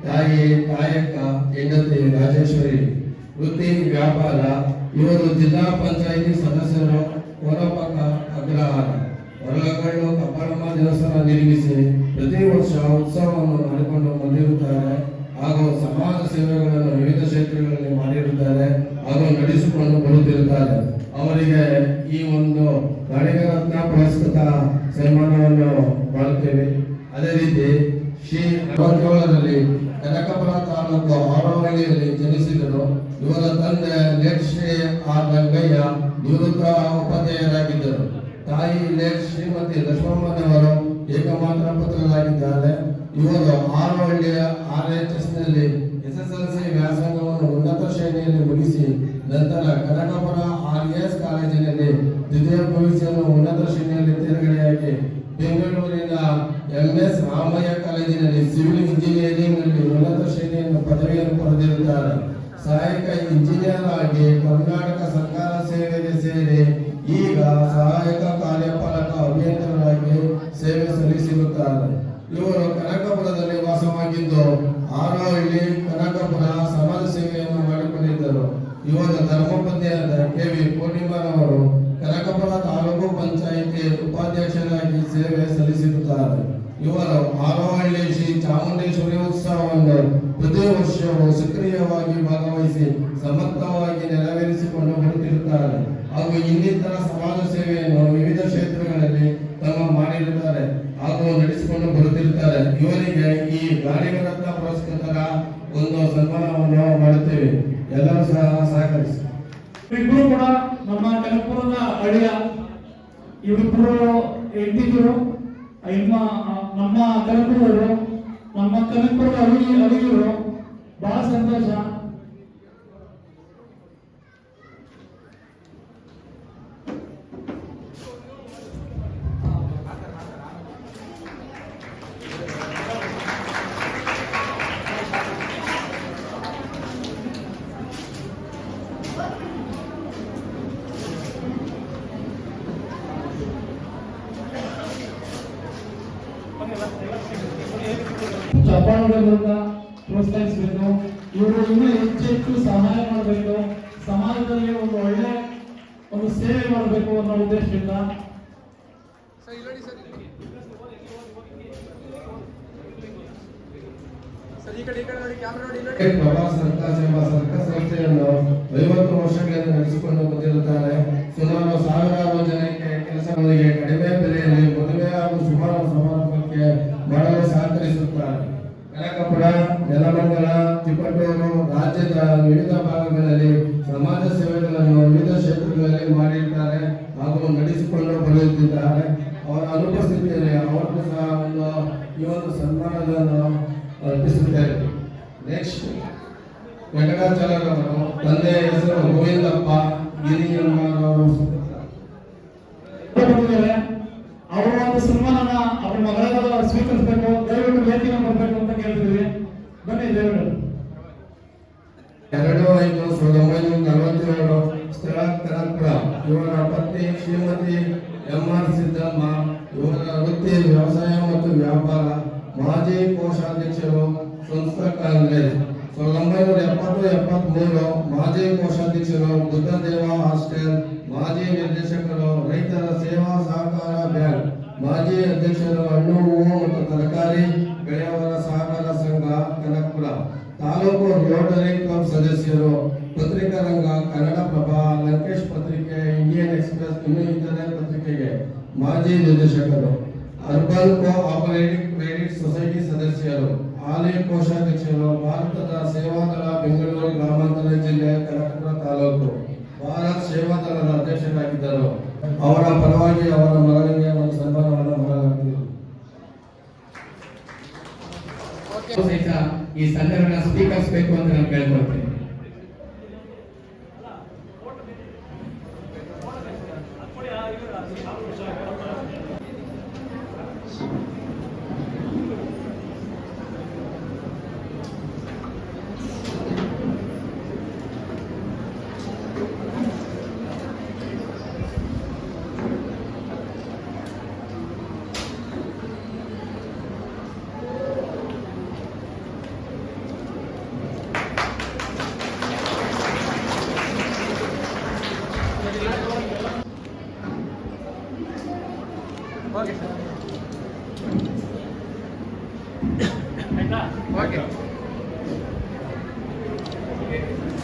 ತಾಯಿ ಕಾಯಕ ಹೆಂಡತಿ ರಾಜೇಶ್ವರಿ ವೃತ್ತಿ ವ್ಯಾಪಾರ. ಇವರು ಜಿಲ್ಲಾ ಪಂಚಾಯಿತಿ ಸದಸ್ಯರು ಕೋರಪಕ್ಕ ಅಗ್ರಹಾರ ಹೊರಗಳ್ಳು ಕಬ್ಬಳಮ್ಮ ದೇವಸ್ಥಾನ ನಿರ್ಮಿಸಿ ಪ್ರತಿ ವರ್ಷ ಉತ್ಸವವನ್ನು ಮಾಡಿಕೊಂಡು ಬಂದಿರುತ್ತಾರೆ ಹಾಗೂ ಸಮಾಜ ಸೇವೆಗಳನ್ನು ವಿವಿಧ ಕ್ಷೇತ್ರಗಳಲ್ಲಿ ಮಾಡಿರುತ್ತಾರೆ ಹಾಗೂ ನಡೆಸಿಕೊಂಡು ಬರುತ್ತಿರುತ್ತಾರೆ. ಅವರಿಗೆ ಈ ಒಂದು ಗಾಣಿಗ ರತ್ನ ಪುರಸ್ಕೃತ ಸನ್ಮಾನವನ್ನು ಮಾಡುತ್ತೇವೆ. ಅದೇ ರೀತಿ ಶ್ರೀ 47ರಲ್ಲಿ ಕನಕಪುರ ತಾಲೂಕು ಆರೋಹಳ್ಳಿಯಲ್ಲಿ ಜನಿಸಿದರು. ಇವರ ತಂದೆ ಲೇಟ್ ಶ್ರೀ ಆರ್ ರಂಗಯ್ಯ ನಿವೃತ್ತ ಉಪಾಧ್ಯಾಯರಾಗಿದ್ದರು. ತಾಯಿ ಲೇಟ್ ಶ್ರೀಮತಿ ಲಕ್ಷ್ಮಮ್ಮನವರು ಏಕಮಾತ್ರ ಪುತ್ರರಾಗಿದ್ದಾರೆ. ಇವರು ಆರೋಹಳ್ಳಿಯ RHS ನಲ್ಲಿ SSLC ವ್ಯಾಸಂಗವನ್ನು ಉನ್ನತ ಶ್ರೇಣಿಯಲ್ಲಿ ಮುಗಿಸಿ ನಂತರ ಕನಕಪುರ RS ಕಾಲೇಜಿನಲ್ಲಿ ದ್ವಿತೀಯ ಪದವಿಯನ್ನು ಉನ್ನತ ಶ್ರೇಣಿಯಲ್ಲಿ ತೇರ್ಗಡೆಯಾಗಿ ಬೆಂಗಳೂರಿನ MS ರಾಮಯ್ಯ ಕಾಲೇಜಿನಲ್ಲಿ ಸಿವಿಲ್ ಇಂಜಿನಿಯರಿಂಗ್ ನಲ್ಲಿ ಉನ್ನತ ಶ್ರೇಣಿಯನ್ನು ಪದವಿಯನ್ನು ಪಡೆದಿರುತ್ತಾರೆ. ಸಹಾಯಕ ಇಂಜಿನಿಯರ್ ಆಗಿ ಕರ್ನಾಟಕ ಸರ್ಕಾರ ಸೇವೆಗೆ ಸೇರಿ ಈಗ ಸಹಾಯಕ ಕಾರ್ಯಪಾಲಕ ಅಭಿಯಂತರರಾಗಿ ಸೇವೆ ಸಲ್ಲಿಸಿರುತ್ತಾರೆ. ಇವರು ಕನಕಪುರದಲ್ಲಿ ವಾಸವಾಗಿದ್ದು ಆರೋಹಳ್ಳಿ ಕನಕಪುರ ಸಮಾಜ ಸೇವೆಯನ್ನು ಮಾಡಿಕೊಂಡಿದ್ದರು. ಇವರ ಧರ್ಮಪತ್ನಿಯಾದ KV ಪೂರ್ಣಿಮಾರವರು ಕನಕಪುರ ತಾಲೂಕು ಪಂಚಾಯಿತಿ ಉಪಾಧ್ಯಕ್ಷರಾಗಿ ಸೇವೆ ಸಲ್ಲಿಸಿರುತ್ತಾರೆ. ಇವರು ಆರೋಹಳ್ಳಿ ಶ್ರೀ ಚಾಮುಂಡೇಶ್ವರಿ ಉತ್ಸವವನ್ನು ಪ್ರತಿ ವರ್ಷವೂ ಸಕ್ರಿಯವಾಗಿ ಭಾಗವಹಿಸಿ ಸಮರ್ಥವಾಗಿ ನೆರವೇರಿಸಿಕೊಂಡು ಬರುತ್ತಿರುತ್ತಾರೆ ಹಾಗೂ ಇನ್ನಿತರ ಸಮಾಜ ಸೇವೆಯನ್ನು ವಿವಿಧ ಕ್ಷೇತ್ರಗಳಲ್ಲಿ ಮಾಡಿರುತ್ತಾರೆ ಹಾಗೂ ನಡೆಸಿಕೊಂಡು ಬರುತ್ತಿರುತ್ತಾರೆ. ಇವರಿಗೆ ಈ ಗಾಣಿಗ ರತ್ನ ಪುರಸ್ಕೃತರ ಒಂದು ಸನ್ಮಾನವನ್ನು ಮಾಡುತ್ತೇವೆ. ಎಲ್ಲರೂ ಸಹ ಸಹಕರಿಸಿ. ಇಬ್ಬರು ಕೂಡ ನಮ್ಮ ಕನಕಪುರದ ಹಳ್ಳಿಯ ಇವರಿಬ್ಬರು ಹೆಂಡತಿಗಳು ನಮ್ಮ ಕನಕಪುರವರು, ನಮ್ಮ ಕನಕಪುರದ ಅಳಿಯರು. ಬಹಳ ಸಂತೋಷ. ಜಪಾನುಗಳಿಂದ ಪ್ರೋತ್ಸಾಹಿಸಬೇಕು. ಇವರು ಇನ್ನೂ ಹೆಚ್ಚು ಸಹಾಯ ಮಾಡಬೇಕು, ಸಮಾಜದಲ್ಲಿ ಒಂದು ಒಳ್ಳೆ ಒಂದು ಸೇವೆ ಮಾಡಬೇಕು ಅನ್ನೋ ಉದ್ದೇಶದಿಂದ ಪ್ರವಾಸ ಸರ್ಕಸ್ ಎಂಬ ಸರ್ಕಸ್ ಸಂಸ್ಥೆಯನ್ನು 50 ವರ್ಷಗಳಿಂದ ನಡೆಸಿಕೊಂಡು ಬಂದಿರುತ್ತಾರೆ. ಸುಮಾರು 1000 ಜನಕ್ಕೆ ಕೆಲಸಗಳಿಗೆ ಕಡಿಮೆ ಬೆಲೆಯಲ್ಲಿ ಮದುವೆ ಹಾಗೂ ಸಮಾರಂಭಕ್ಕೆ ಮಾಡಲು ಸಹಕರಿಸುತ್ತಾರೆ. ಕನಕಪುರ, ನೆಲಮಂಗಲ, ತಿಪಟೂರು ರಾಜ್ಯದ ವಿವಿಧ ಭಾಗಗಳಲ್ಲಿ ಸಮಾಜ ಸೇವೆಗಳನ್ನು ವಿವಿಧ ಕ್ಷೇತ್ರಗಳಲ್ಲಿ ಮಾಡಿರುತ್ತಾರೆ ಹಾಗೂ ನಡೆಸಿಕೊಂಡು ಬರುತ್ತಿದ್ದಾರೆ. ಅವರ ಅನುಪಸ್ಥಿತಿಯಲ್ಲಿ ಅವರಿಗೂ ಸಹ ಈ ಒಂದು ಸನ್ಮಾನವನ್ನು ಅರ್ಪಿಸುತ್ತೇವೆ. ನೆಕ್ಸ್ಟ್ ವೆಂಕಟಾಚಲರವರು, ತಂದೆಯ ಹೆಸರು ಗೋವಿಂದಪ್ಪ ಗಿರಿಯಮ್ಮನವರು. ಅವರ ಒಂದು ಸನ್ಮಾನನ ಅವರ ಮಗಳ ಸ್ವೀಕರಿಸಬೇಕು. ದಯವಿಟ್ಟು ವೇದಿಕೆ ಬರಬೇಕು ಅಂತ ಕೇಳ್ತೀವಿ. ಬನ್ನಿ ದಯವಿಟ್ಟು. 2/5/1947 ಸ್ಥಳ ಕನಕಪುರ. ಇವರ ಪತ್ನಿ ಶ್ರೀಮತಿ ಎಂ.ಆರ್. ಸಿದ್ದಮ್ಮ, ಇವರ ವೃತ್ತಿ ವ್ಯವಸಾಯ ಮತ್ತು ವ್ಯಾಪಾರ. ಮಾಜಿ ಕೋಶಾಧ್ಯಕ್ಷರು ಸಂಸ್ಥಾ ಕಾಂಗ್ರೆಸ್ 1970-73. ಮಾಜಿ ಕೋಶಾಧ್ಯಕ್ಷರು ಬುದ್ಧದೇವ ಹಾಸ್ಟೆಲ್. ಮಾಜಿ ನಿರ್ದೇಶಕರು ರೈತರ ಸೇವಾ ಸಹಕಾರ ಬ್ಯಾಂಕ್. ಮಾಜಿ ಅಧ್ಯಕ್ಷರು ಹಣ್ಣು ಹೂವು ಮತ್ತು ತರಕಾರಿ ಬೆಳೆಯವರ ಸಹಕಾರ ಸಂಘ ಕನಕಪುರ. ತಾಲೂಕು ರೋಟರಿ ಕ್ಲಬ್ ಸದಸ್ಯರು. ಪತ್ರಿಕಾ ರಂಗ ಕನ್ನಡಪ್ರಭ, ಲಂಕೇಶ್ ಪತ್ರಿಕೆ, ಇಂಡಿಯನ್ ಎಕ್ಸ್‌ಪ್ರೆಸ್ ಇನ್ನೂ ಇತರೆ ಪತ್ರಿಕೆಗೆ ಮಾಜಿ ನಿರ್ದೇಶಕರು. ಅರ್ಬನ್ ಕೋಆಪರೇಟಿವ್ ಕ್ರೆಡಿಟ್ ಸೊಸೈಟಿ ಸದಸ್ಯರು. ಹಾಲಿ ಕೋಶಾಧ್ಯಕ್ಷರು ಭಾರತದ ಸೇವಾದಳ ಬೆಂಗಳೂರು ಗ್ರಾಮಾಂತರ ಜಿಲ್ಲೆ ಕನಕಪುರ ತಾಲೂಕು. ಭಾರತ್ ಸೇವಾದಳದ ಅಧ್ಯಕ್ಷರಾಗಿದ್ದರು. ಅವರ ಪರವಾಗಿ ಅವರ ಮಗನಿಗೆ ಒಂದು ಸನ್ಮಾನವನ್ನು ಮಾಡಲಾಗುತ್ತದೆ. ಸಹಿತ ಈ ಸಂದರ್ಭನ ಸ್ವೀಕರಿಸಬೇಕು ಅಂತ ನಾನು ಕೇಳ್ಕೊಳ್ತೇನೆ.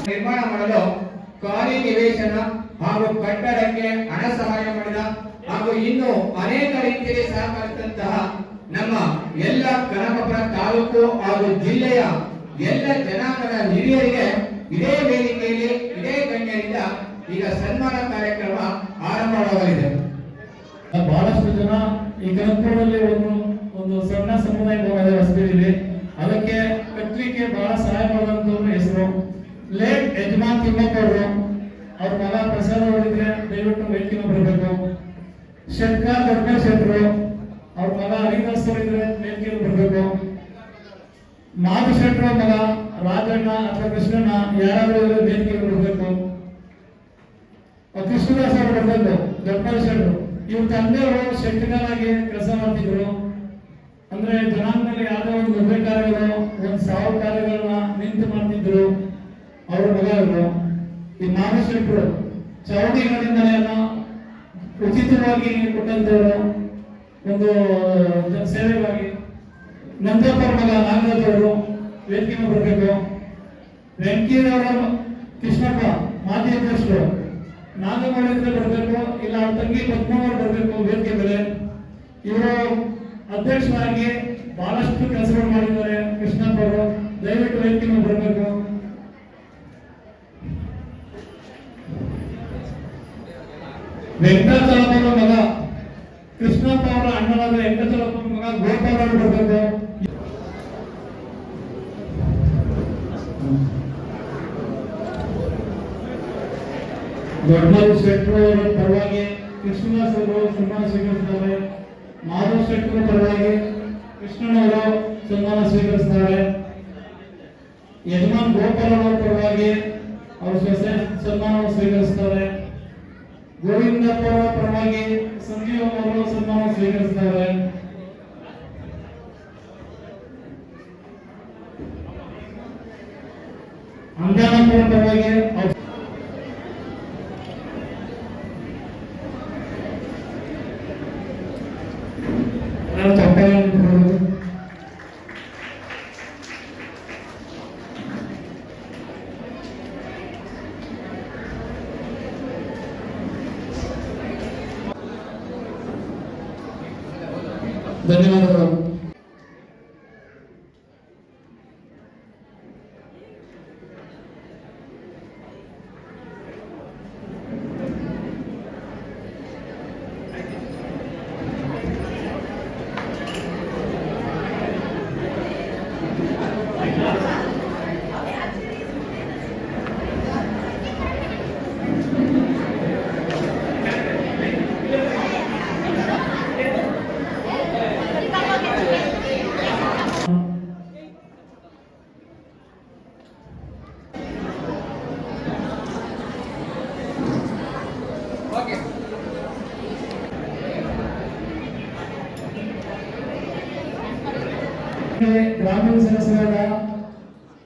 ನಿರ್ಮಾಣ ಮಾಡಲು ಖಾಲಿ ನಿವೇಶನ ಹಾಗೂ ಕಟ್ಟಡಕ್ಕೆ ಹಣ ಸಹಾಯ ಮಾಡಿದ ಹಾಗೂ ಇನ್ನು ಅನೇಕ ರೀತಿಯಲ್ಲಿ ಸಹಕರಿಸಿದಂತಹ ನಮ್ಮ ಎಲ್ಲ ಕನಕಪುರ ತಾಲೂಕು ಹಾಗೂ ಜಿಲ್ಲೆಯ ಎಲ್ಲ ಜನಾಂಗದ ಹಿರಿಯರಿಗೆ ಇದೇ ವೇದಿಕೆಯಲ್ಲಿ ಇದೇ ಗಣ್ಯರಿಂದ ಈಗ ಸನ್ಮಾನ ಕಾರ್ಯಕ್ರಮ ಆರಂಭವಾಗಲಿದೆ. ಬಹಳಷ್ಟು ಜನ ಈ ಕನಕಪುರದಲ್ಲಿ ಒಂದು ಸಣ್ಣ ಸಮುದಾಯ ಭವನದ ಹೊಸದಿದೆ. ಅದಕ್ಕೆ ಕಟ್ಟಲಿಕ್ಕೆ ಬಹಳ ಸಹಾಯ ಮಾಡಿದಂತವ್ರ ಹೆಸರು ಲೇಟ್ ಯಜಮಾನ್ ತಿಮ್ಮಪ್ಪ ಅವರು. ಅವ್ರ ಮಗ ಪ್ರಸಾದ್ ಅವರಿದ್ರೆ ದಯವಿಟ್ಟು ವೇದಿಕೆ ಬರಬೇಕು. ಶಂಕರ್ ದೊಡ್ಡ ಶೆಟ್ರು, ಅವ್ರ ಮಗ ಹರಿದಾಸ್ ಅವರಿದ್ರೆ ವೇದಿಕೆ ಬರಬೇಕು. ಮಾಧು ಶೆಟ್ರು ಮಗ ರಾಜಣ್ಣ ಅಥವಾ ಕೃಷ್ಣಣ್ಣ ಯಾರಾದ್ರೂ ವೇದಿಕೆ ಬರಬೇಕು. ಕೃಷ್ಣದಾಸ್ ಅವರು ಬರಬೇಕು. ದೊಡ್ಡ ಶೆಟ್ರು ಇವ್ರ ತಂದೆಯವರು ಶೆಟ್ಟಿಗಾರಾಗಿ ಕೆಲಸ ಮಾಡ್ತಿದ್ರು. ಅಂದ್ರೆ ಜನಾಂಗದಲ್ಲಿ ಯಾವುದೋ ಒಂದು ಮದುವೆ ಕಾರ್ಯಗಳು, ಒಂದು ಸಾವು ಕಾರ್ಯಗಳನ್ನ ನಿಂತು ಮಾಡ್ತಿದ್ರು. ಅವರ ಮಗ ಇವರು. ಈ ನಾಗಶೆಟ್ಟರು ಚೌಡಿಗಳಿಂದಲೇ ಉಚಿತವಾಗಿ ಕೊಟ್ಟಂತವರು ಒಂದು ಸೇವೆಗಾಗಿ. ನಂದಪ್ಪ ಮಗ ನಾಗರಾಜ್ ಅವರು ವೇದಿಕೆ ಬರಬೇಕು. ವೆಂಕಟೇಶ್ವರ ಕೃಷ್ಣಪ್ಪ ಮಾಜಿ ಅಧ್ಯಕ್ಷರು ನಾಗಮೌಳಿದ್ರೆ ಬರಬೇಕು. ಇಲ್ಲ ಅವ್ರ ತಂಗಿ ಪದ್ಮವರು ಬರಬೇಕು ವೇದಿಕೆ ಮೇಲೆ. ಇವರು ಅಧ್ಯಕ್ಷರಾಗಿ ಬಹಳಷ್ಟು ಕೆಲಸಗಳು ಮಾಡಿದ್ದಾರೆ. ಕೃಷ್ಣಪ್ಪ ಅವರು ದಯವಿಟ್ಟು ವೇದಿಕೆ ಬರಬೇಕು. ವೆಂಕಟಾಚಲಪುರ ಮಗ ಕೃಷ್ಣಪ್ಪ ಅವರ ಅಣ್ಣನಾದ ವೆಂಕಟಾಚಲಪುರ ಮಗ ಗೋಪಾಲ್ ಅವರು ಬರಬೇಕು. ದೊಡ್ಡ ಶೆಟ್ಟರು ಅವರ ಪರವಾಗಿ ಕೃಷ್ಣದಾಸ್ ಅವರು ಸನ್ಮಾನ ಸ್ವೀಕರಿಸಿದ್ದಾರೆ. ಮಾಧವ್ ಶೆಟ್ಟರು ಪರವಾಗಿ ಕೃಷ್ಣನವರು ಸನ್ಮಾನ ಸ್ವೀಕರಿಸಿದ್ದಾರೆ. ಯಜಮಾನ್ ಗೋಪಾಲ್ ಅವರ ಪರವಾಗಿ ಅವರು ಸನ್ಮಾನ ಸ್ವೀಕರಿಸುತ್ತಾರೆ. ಗೋವಿಂದಪ್ಪ ಅವರ ಪರವಾಗಿ ಸಂಜೀವ್ ಅವರು ಸನ್ಮಾನ ಸ್ವೀಕರಿಸಿದ್ದಾರೆ. ಅಂಜನಪ್ಪ ಅವರ ಪರವಾಗಿ ಧನ್ಯವಾದಗಳು. ಗ್ರಾಮೀಣ ಸದಸ್ಯರಾದ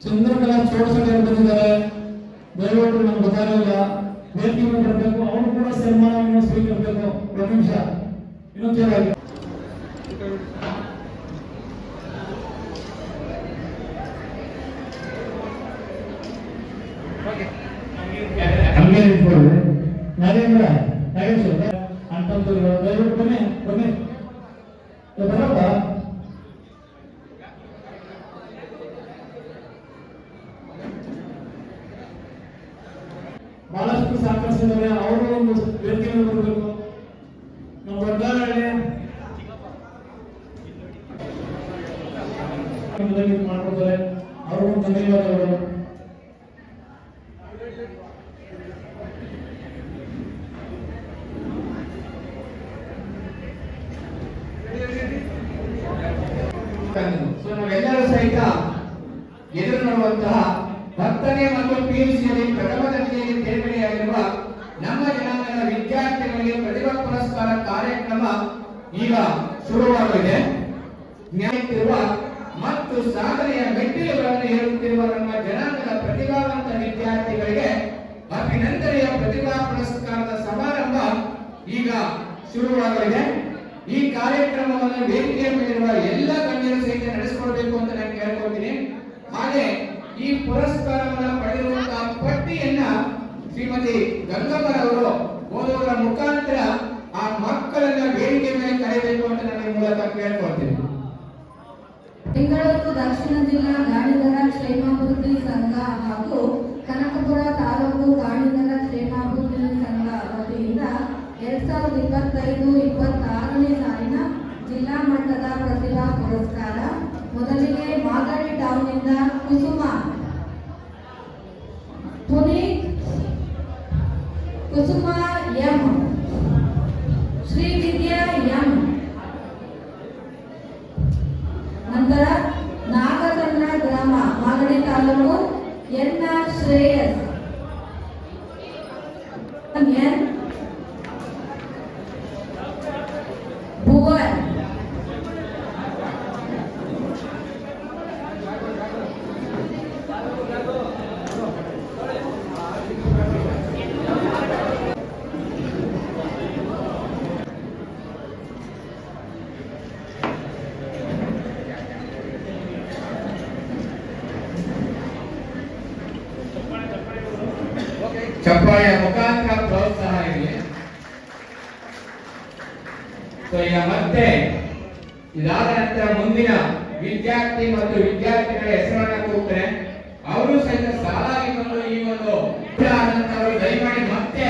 ಚಂದ್ರಕಲಾ ಚೋಡಸಂಗರು ಬಂದಿದ್ದಾರೆ. ದಯವಿಟ್ಟು ನಮ್ಗೆ ಗೊತ್ತಾಗಲಿಲ್ಲ, ವೇದಿಕೆ ಮೇಲೆ ಬರಬೇಕು. ಅವರು ಕೂಡ ಸನ್ಮಾನವನ್ನು ಸ್ವೀಕರಿಸಬೇಕು. ಒಂದು ನಿಮಿಷ ಇನ್ನೊಂದು ಚೆನ್ನಾಗಿ ನಮಗೆ ನಿಂತ್ಕೊಳ್ಳಿ. ನಾಗೇಂದ್ರ ನಾಗೇಶ್ ಅಂತಂದ್ರು ದಯವಿಟ್ಟು ಬನ್ನಿ ಬನ್ನಿ ಬರಪ್ಪ. ಬಹಳಷ್ಟು ಸಾಕಷ್ಟಿದ್ದಾರೆ, ಅವರು ಒಂದು ವೇದಿಕೆ ಬರಬೇಕು. ನಮ್ಮ ಒಡ್ಡಾರೆ ಮಾಡ್ಕೊತಾರೆ, ಅವ್ರಿಗೂ ಧನ್ಯವಾದಗಳು. ನಾವೆಲ್ಲರೂ ಸಹಿತ ಎದುರು ನೋಡುವಂತಹ 10ನೇ ಮತ್ತು PUCಯಲ್ಲಿ ಪ್ರಥಮ ದರ್ಜೆಯಲ್ಲಿ ತೇರ್ಗಡೆಯಾಗಿರುವ ನಮ್ಮ ಜನಾಂಗದ ವಿದ್ಯಾರ್ಥಿಗಳಿಗೆ ಪ್ರತಿಭಾ ಪುರಸ್ಕಾರ ಕಾರ್ಯಕ್ರಮ ಈಗ ಶುರುವಾಗಲಿದೆ. ನ್ಯಾಯಕ್ಕಿರುವ ಮತ್ತು ಸಾಧನೆಯ ಮೆಟ್ಟಿಲುಗಳನ್ನು ಏರುತ್ತಿರುವ ನಮ್ಮ ಜನಾಂಗದ ಪ್ರತಿಭಾವಂತ ವಿದ್ಯಾರ್ಥಿಗಳಿಗೆ ಅಭಿನಂದನೆಯ ಪ್ರತಿಭಾ ಪುರಸ್ಕಾರದ ಸಮಾರಂಭ ಈಗ ಶುರುವಾಗಲಿದೆ. ಈ ಕಾರ್ಯಕ್ರಮವನ್ನು ವೇದಿಕೆಯ ಮೇಲಿರುವ ಎಲ್ಲ ಗಣ್ಯರು ಸಹಿತ ನಡೆಸಿಕೊಳ್ಬೇಕು ಅಂತ ನಾನು ಕೇಳ್ಕೊಳ್ತೀನಿ. ಹಾಗೆ ಈ ಪುರಸ್ಕಾರವನ್ನು ಪಡೆದಿರುವಂತಹ ಪಟ್ಟಿಯನ್ನ ಶ್ರೀಮತಿ ಗಂಗಮ್ಮರವರು ಓದುವುದರ ಮುಖಾಂತರ ಆ ಮಕ್ಕಳನ್ನ ವೇದಿಕೆ ಮೇಲೆ ಕರೆಯಬೇಕು ಅಂತ ನಾನು ಈ ಮೂಲಕ ಕೇಳ್ಕೊಳ್ತೀನಿ. ಬೆಂಗಳೂರು ದಕ್ಷಿಣ ಜಿಲ್ಲಾ ಗಾಣಿಗರ ಕ್ಷೇಮಾಭಿವೃದ್ಧಿ ಸಂಘ ಹಾಗೂ ಕನಕಪುರ ತಾಲೂಕು ಗಾಣಿಗರ ಕ್ಷೇಮಾಭಿವೃದ್ಧಿ ಸಂಘ ವತಿಯಿಂದ 2025-26ನೇ ಸಾಲಿನ ಜಿಲ್ಲಾ ಮಟ್ಟದ ಪ್ರತಿಭಾ ಪುರಸ್ಕಾರ. ಮೊದಲಿಗೆ ಮಾಗಡಿ ಟೌನ್ನಿಂದ ಕುಸುಮ ಪುನೀತ್, ಕುಸುಮ ಎಂ, ಶ್ರೀವಿದ್ಯಾ ಎಂ, ನಂತರ ನಾಗಚಂದ್ರ ಗ್ರಾಮ ಮಾಗಡಿ ತಾಲೂಕು ಎನ್.ಆರ್. ಶ್ರೇಯಸ್, ಎನ್. ಭುವನ್, ಚಪ್ಪಾಳೆಯ ಮುಖಾಂತರ ಪ್ರೋತ್ಸಾಹ ಇರಲಿ. ಈಗ ಮತ್ತೆ ಇದಾದ ನಂತರ ಮುಂದಿನ ವಿದ್ಯಾರ್ಥಿ ಮತ್ತು ವಿದ್ಯಾರ್ಥಿಗಳ ಹೆಸರನ್ನ ಕೂಗ್ತಾರೆ. ಅವರು ಸಹಿತ ಸಾಲಾಗಿ ಬಂದು ಈ ಒಂದು ಆದಂತವರು ದಯಮಾಡಿ ಮತ್ತೆ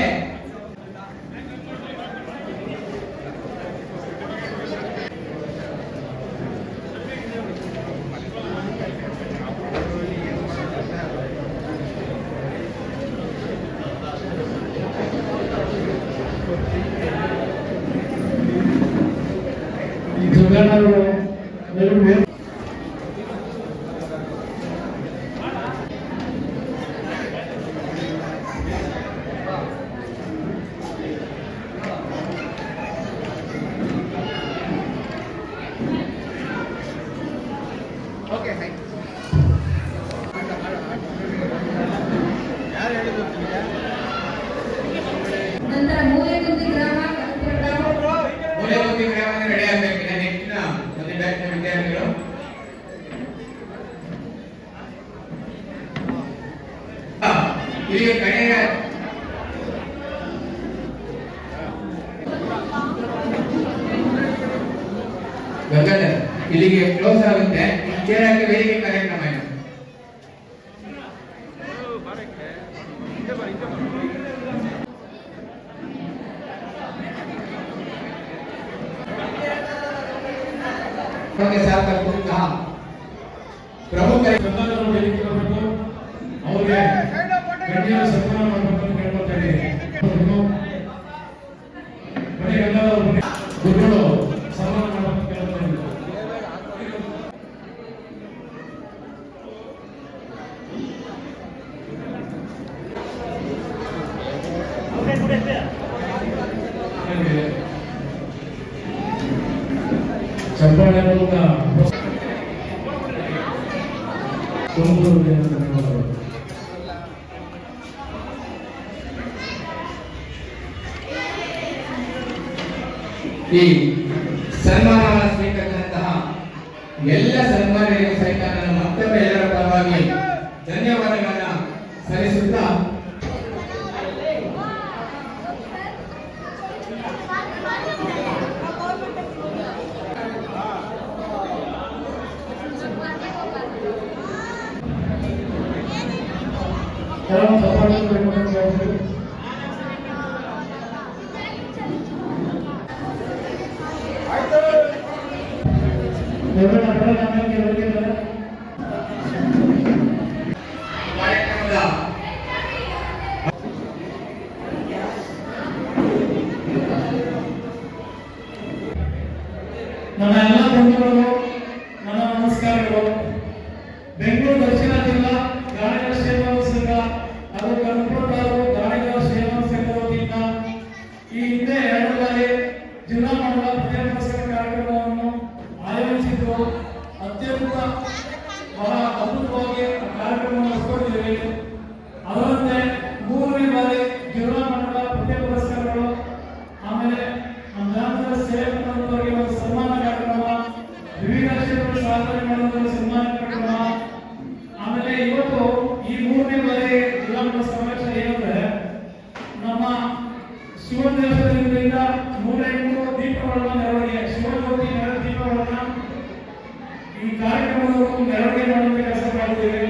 ನಂತರ ಮೂಲೆಗುಂದಿ ಗ್ರಾಮ ಮೂಲೆಗುಂದಿ ಗ್ರಾಮ ರೆಡಿ ಆಗಬೇಕಿಲ್ಲ. ನೆಕ್ಸ್ಟ್ ಒಂದು ಬ್ಯಾಚ್ ವಿದ್ಯಾರ್ಥಿಗಳು ಇಲ್ಲಿಗೆ ಕಡೆಯ ಗಂಗಾಧರ್ ಇಲ್ಲಿಗೆ ಕ್ಲೋಸ್ ಆಗುತ್ತೆ. ಚೇರಾಗಿ ವೇದಿಕೆ ಕಾರ್ಯಕ್ರಮ ಇದೆ. ಪ್ರಮುಖ ವೇದಿಕೆ ಬರಬೇಕು. ಅವ್ರಿಗೆ ಗಣ್ಯರ ಸನ್ಮಾನ ಮಾಡಬೇಕು ಅಂತ ಕೇಳ್ಕೊತಾ ಇದ್ದೀನಿ. ಗುರುಗಳು ಸನ್ಮಾನ ಮಾಡಬೇಕು ಅಂತ ಕೇಳ್ತಾ ಇದ್ದೀನಿ. ಚಪ್ಪಾಳೆ ಮೂಲಕ ತುಮಕೂರಿಗೆ ಧನ್ಯವಾದಗಳು. ಈ ಸನ್ಮಾನವನ್ನು ಸ್ವೀಕರಿಸಿದಂತಹ ಎಲ್ಲ ಸನ್ಮಾನಿಗಳಿಗೆ ಸಹಿತ ನಾನು ಮತ್ತೊಮ್ಮೆ ಎಲ್ಲರ ಪರವಾಗಿ ಧನ್ಯವಾದಗಳನ್ನ ಸಲ್ಲಿಸುತ್ತಾ ಕೆಲವು ಸಫಲತೆಗಳು ಕಾರ್ಯಕ್ರಮದ ನನ್ನ ಎಲ್ಲ ಬಂಧುಗಳು, ನನ್ನ ನಮಸ್ಕಾರಗಳು. ಬೆಂಗಳೂರು ದಕ್ಷಿಣ ಜಿಲ್ಲಾ ಗಾಣಿಗರ ಕ್ಷೇಮ ಸಂಘ ಹಾಗೂ ಕನಕಪುರ ತಾಲೂಕು ಗಾಣಿಗರ ಕ್ಷೇಮ ಸಂಘದ ವತಿಯಿಂದ ಈ ಹಿಂದೆ 2 ಬಾರಿ ಜಿಲ್ಲಾ ಮಟ್ಟದ ಪ್ರತಿಭಾ ಪುರಸ್ಕಾರ ಕಾರ್ಯಕ್ರಮವನ್ನು ಆಯೋಜಿಸಿದ್ದು ಅತ್ಯಂತ ಬಹಳ ಅದ್ಭುತವಾಗಿ ಕಾರ್ಯಕ್ರಮವನ್ನು ನಡೆಸಿಕೊಂಡಿದ್ದೇವೆ. ಅದರಂತೆ 3ನೇ ಬಾರಿ ಜಿಲ್ಲಾ ಮಟ್ಟದ ಪ್ರತಿಭಾ ಪುರಸ್ಕಾರಗಳು, ಆಮೇಲೆ ನಮ್ಮ ಗ್ರಾಮದ ಸೇವಕರಿಗೆ ಒಂದು ಸನ್ಮಾನ ಕಾರ್ಯಕ್ರಮ, ವಿವಿಧ ಕ್ಷೇತ್ರಗಳ ಸಾಧನೆ ಮಾಡುವ ಸನ್ಮಾನ ಕಾರ್ಯಕ್ರಮ, ಆಮೇಲೆ ಇವತ್ತು ಈ 3ನೇ ಬಾರಿ ಜಿಲ್ಲಾ ಮಟ್ಟದ ಸಮಾವೇಶ ಏನಂದ್ರೆ ನಮ್ಮ ಶಿವನ ದೇವಸ್ಥಾನದಿಂದ 103 ದೀಪಗಳನ್ನ ಮೆರವಣಿಗೆ, ಶಿವಜ್ಯೋತಿ ದೀಪಗಳನ್ನ ಈ ಕಾರ್ಯಕ್ರಮವನ್ನು ಮೆರವಣಿಗೆ ಮಾಡುವ ಕೆಲಸ ಮಾಡಿದ್ದೇವೆ.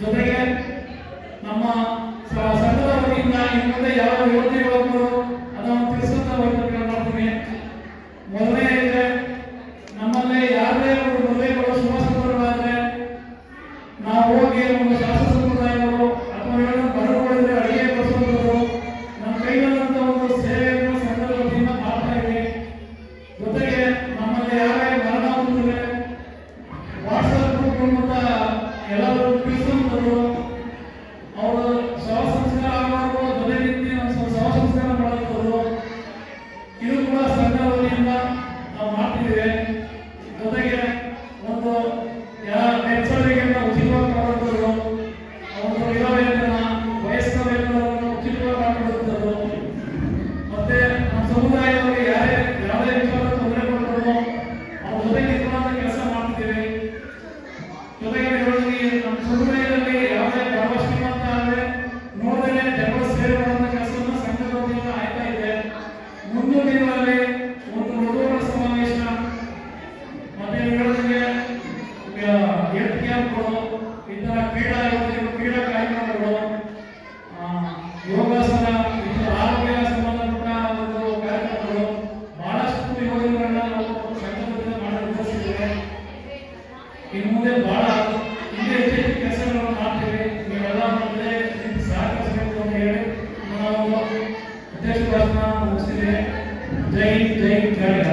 ಜೊತೆಗೆ ನಮ್ಮ ಸಂಘದ ವತಿಯಿಂದ ಇನ್ನು ಮುಂದೆ ಯಾವ ಯೋಜನೆಗಳನ್ನು ಅದನ್ನು ತಿಳಿಸುತ್ತಾ ಹೋಗಿ ಮಾಡ್ತೀನಿ. ಮೊದಲನೇ ಇದೆ, ನಮ್ಮಲ್ಲಿ ಯಾರೇ ಒಂದು ಮದುವೆಗಳು ಶುಭ ಸಂದರ್ಭವಾದ್ರೆ ನಾವು ಹೋಗಿ ನಮ್ಮ ಶಾಸ್ತ್ರ ಸಂಪ್ರದಾಯಗಳು ಅಥವಾ ಬಡವರಿಗೆ ಅಡಿಗೆ ಬಡಿಸುವುದು ನಮ್ಮ ಕೈಗಳಂತ ಒಂದು ಸೇವೆಯನ್ನು ಸಂಘದ ವತಿಯಿಂದ ಮಾಡ್ತಾ ಇದ್ದೀವಿ. ಜೊತೆಗೆ ನಮ್ಮಲ್ಲಿ ಯಾರೇ ಮರಣ ಹೊಂದಿದ್ರೆ ವಾಟ್ಸಪ್ ಗ್ರೂಪ್ ಮೂಲಕ ಎಲ್ಲರೂ ತಿಳಿಸುವಂಥದ್ದು, ಅವರು ಶವ ಸಂಸ್ಕಾರ ಆಗುವ ಜೊತೆಗೆ ಶವ ಸಂಸ್ಕಾರ ಮಾಡುವಂಥದ್ದು, ಇದು ಕೂಡ ಸಂಘದ ವತಿಯಿಂದ ನಾವು ಮಾಡ್ತಿದ್ದೇವೆ. ಜೊತೆಗೆ ಒಂದು ವೆಚ್ಚರಿಗೆ ಉಚಿತವಾಗಿ ಮಾಡುವಂಥದ್ದು, ಒಂದು ಯುವ ವೇತನ, ವಯಸ್ಕ ವೇತನವನ್ನು ಉಚಿತವಾಗಿ ಮಾಡಿಕೊಡುವಂಥದ್ದು, ಮತ್ತೆ ನಮ್ಮ ಸಮುದಾಯದವರಿಗೆ ಯಾವುದೇ ವಿಚಾರ ತೊಂದರೆ ಕೊಟ್ಟರು ಅವ್ರ ಜೊತೆಗೆ ನಿಂತುವಂಥ ಕೆಲಸ ಮಾಡ್ತಿದ್ದೇವೆ. ಜೊತೆಗೆ ನಮ್ಮ ಸಮುದಾಯದಲ್ಲಿ ಯಾವುದೇ ಬಡವ ಶ್ರೀಮಂತ ಆದರೆ ನೋಡಿದ್ರೆ ಜಗಳ ಸೇವೆ ಮಾಡುವಂಥ ಕೆಲಸವನ್ನು ಸಂಘದ ವತಿಯಿಂದ ಆಯ್ತಾ ಇದೆ. ಮುಂದಿನ ದಿನಗಳಲ್ಲಿ ಒಂದು ಹುಡುಗರ ಸಮಾವೇಶ, ಮತ್ತೆ ಹೇಳೋದಕ್ಕೆ ಹೆಲ್ತ್ ಕ್ಯಾಂಪ್ಗಳು, ಈ ಥರ ಕ್ರೀಡಾ ಕಾರ್ಯಕ್ರಮಗಳು, ಯೋಗಾಸನ, ಈ ಥರ ಆರೋಗ್ಯ ಸಂಬಂಧಪಟ್ಟ ಒಂದು ಕಾರ್ಯಕ್ರಮಗಳು, ಬಹಳಷ್ಟು ಯೋಜನೆಗಳನ್ನ ನಾವು ಸಂಘದ ವತಿಯಿಂದ ಮಾಡಲು ಉದ್ದೇಶಿಸಿದ್ದೇವೆ. ಇನ್ನು ಮುಂದೆ ಬಹಳ ಇನ್ನೂ ಹೆಚ್ಚು ಕೆಲಸಗಳನ್ನು ಮಾಡ್ತೀವಿ. ನೀವೆಲ್ಲ ಮುಂದೆ ಸಹಕರಿಸಬೇಕು ಅಂತ ಹೇಳಿ ನಾವು ಉದ್ದೇಶ ಮುಗಿಸ್ತೀವಿ. ಜೈ ಗಾಣಿಗ.